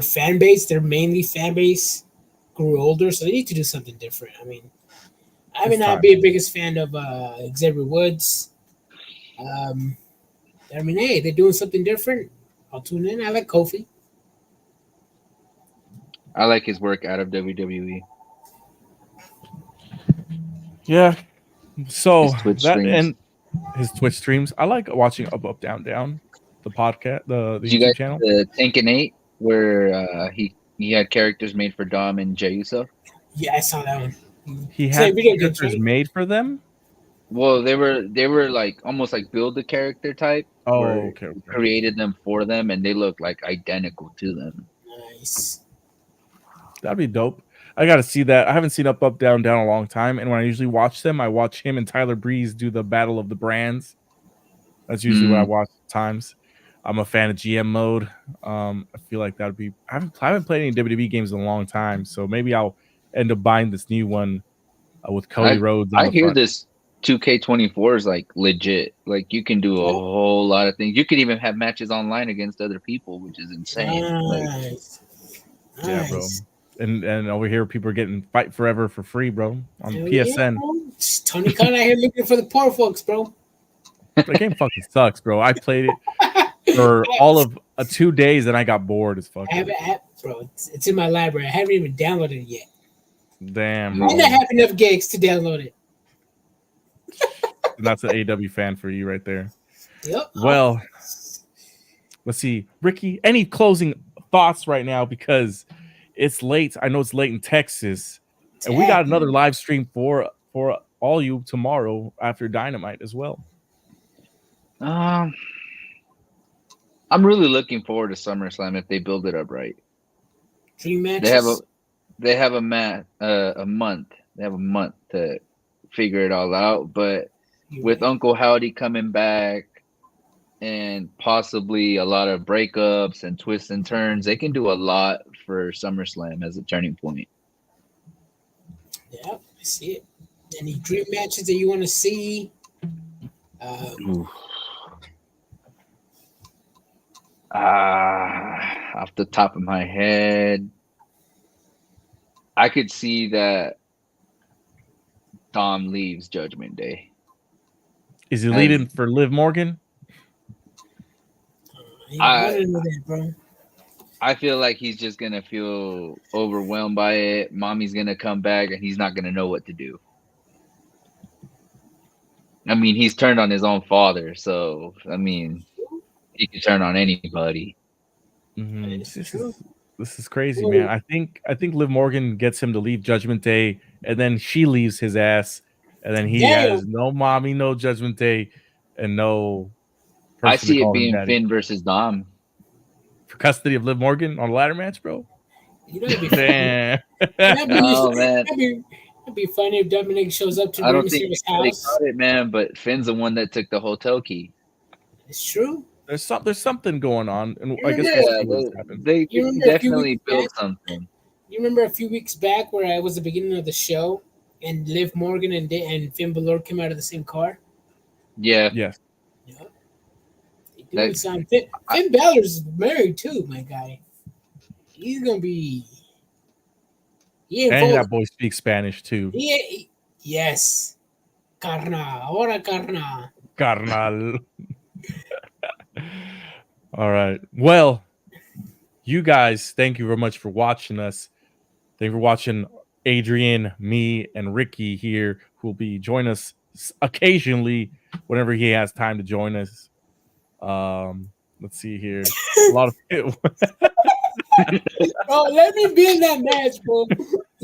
fan base, their mainly fan base, grew older, so they need to do something different. I may not be the biggest fan of Xavier Woods. Hey, they're doing something different. I'll tune in. I like Kofi. I like his work out of WWE. Yeah. So and his Twitch streams. I like watching Up Down Down, the podcast, the YouTube channel. The Tank and 8, where he had characters made for Dom and Jey Uso. Yeah, I saw that one. He had characters made for them. Well, they were like almost like build a character type. Oh, okay. Created them for them, and they look like identical to them. Nice. That'd be dope. I got to see that. I haven't seen Up Down Down a long time, and when I usually watch them, I watch him and Tyler Breeze do the Battle of the Brands. That's usually what I watch at times. I'm a fan of GM mode. I feel like that would be. I haven't played any WWE games in a long time, so maybe I'll end up buying this new one with Cody Rhodes. I hear this 2K24 is like legit. Like you can do a whole lot of things. You can even have matches online against other people, which is insane. Nice. Yeah, bro. And over here, people are getting Fight Forever for free, bro, on PSN. Yeah, Tony Khan out here looking for the poor folks, bro. The game fucking sucks, bro. I played it for all of 2 days, and I got bored as fuck. Bro. It's in my library. I haven't even downloaded it yet. Damn, bro. I don't have enough gigs to download it. That's an AW fan for you right there. Yep. Well, let's see, Ricky, any closing thoughts right now, because it's late. I know it's late in Texas, and we got another live stream for all you tomorrow after Dynamite as well. I'm really looking forward to SummerSlam if they build it up right. Dream matches. They have a month. They have a month to figure it all out. But with Uncle Howdy coming back and possibly a lot of breakups and twists and turns, they can do a lot for SummerSlam as a turning point. Yeah, I see it. Any dream matches that you want to see? Off the top of my head, I could see that Dom leaves Judgment Day. Is he leaving for Liv Morgan? I know that, bro. I feel like he's just gonna feel overwhelmed by it. Mommy's gonna come back and he's not gonna know what to do. I mean, he's turned on his own father, so I mean, he can turn on anybody. Mm-hmm. This is crazy, man. I think Liv Morgan gets him to leave Judgment Day, and then she leaves his ass, and then he has no mommy, no Judgment Day, and no. I see it being Finn versus Dom for custody of Liv Morgan on a ladder match, bro. You know, it'd be funny. It'd be funny if Dominic shows up to I don't think his they house. got it, man. But Finn's the one that took the hotel key. It's true. There's something going on, and I guess they definitely built something. You remember a few weeks back where I was the beginning of the show, and Liv Morgan and Finn Balor came out of the same car? Yeah. Yes. Yeah. Finn Balor's married too, my guy. He's gonna be. And that boy speaks Spanish too. Yes. Ahora Carnal. All right. Well, you guys, thank you very much for watching us. Thank you for watching Adrian, me, and Ricky here, who will be joining us occasionally whenever he has time to join us. Let's see here. A lot of Bro, let me be in that match, bro.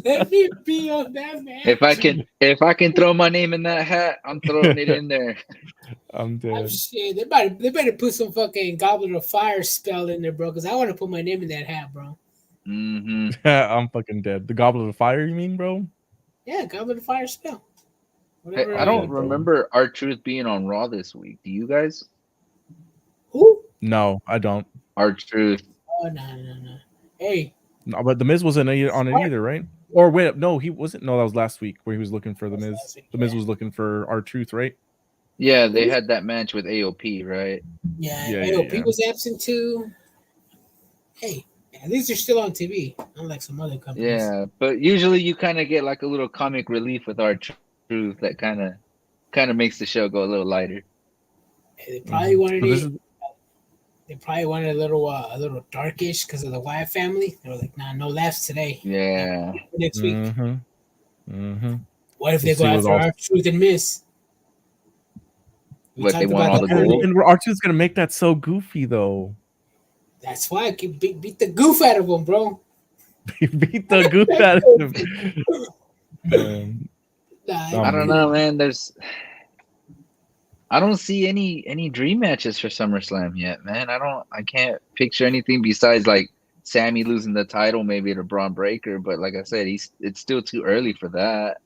Let me be on that match. If I can throw my name in that hat, I'm throwing it in there. I'm dead. Oh, shit. They better put some fucking Goblet of Fire spell in there, bro, because I want to put my name in that hat, bro. Mm-hmm. I'm fucking dead. The Goblet of Fire, you mean, bro? Yeah, Goblet of Fire spell. Whatever. I don't remember R-Truth being on Raw this week. Do you guys? Who? No, I don't. Oh, R-Truth. no. Hey. No, but The Miz wasn't on it either, right? Or wait, no, he wasn't. No, that was last week where he was looking for The Miz. The Miz was looking for R-Truth, right? Yeah, they had that match with AOP, right? Yeah, AOP was absent too. Hey, at least they're still on TV, unlike some other companies. Yeah, but usually you kind of get like a little comic relief with R-Truth that kind of makes the show go a little lighter. They probably wanted it. They probably wanted a little darkish because of the Wyatt family. They were like, "Nah, no laughs today." Yeah. Next week. Mm-hmm. What if they go after R-Truth and Miz? What, they want all the gold? And R-Truth's gonna make that so goofy though. That's why I can beat the goof out of him, bro. Beat the goof out of him. I don't know, man. I don't see any dream matches for SummerSlam yet, man. I can't picture anything besides like Sammy losing the title, maybe to Braun Breaker. But like I said, it's still too early for that.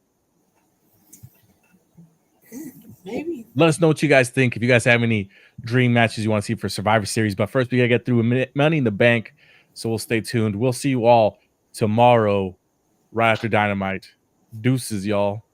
Maybe. Let us know what you guys think. If you guys have any dream matches you want to see for Survivor Series. But first, we got to get through Money in the Bank. So we'll stay tuned. We'll see you all tomorrow right after Dynamite. Deuces, y'all.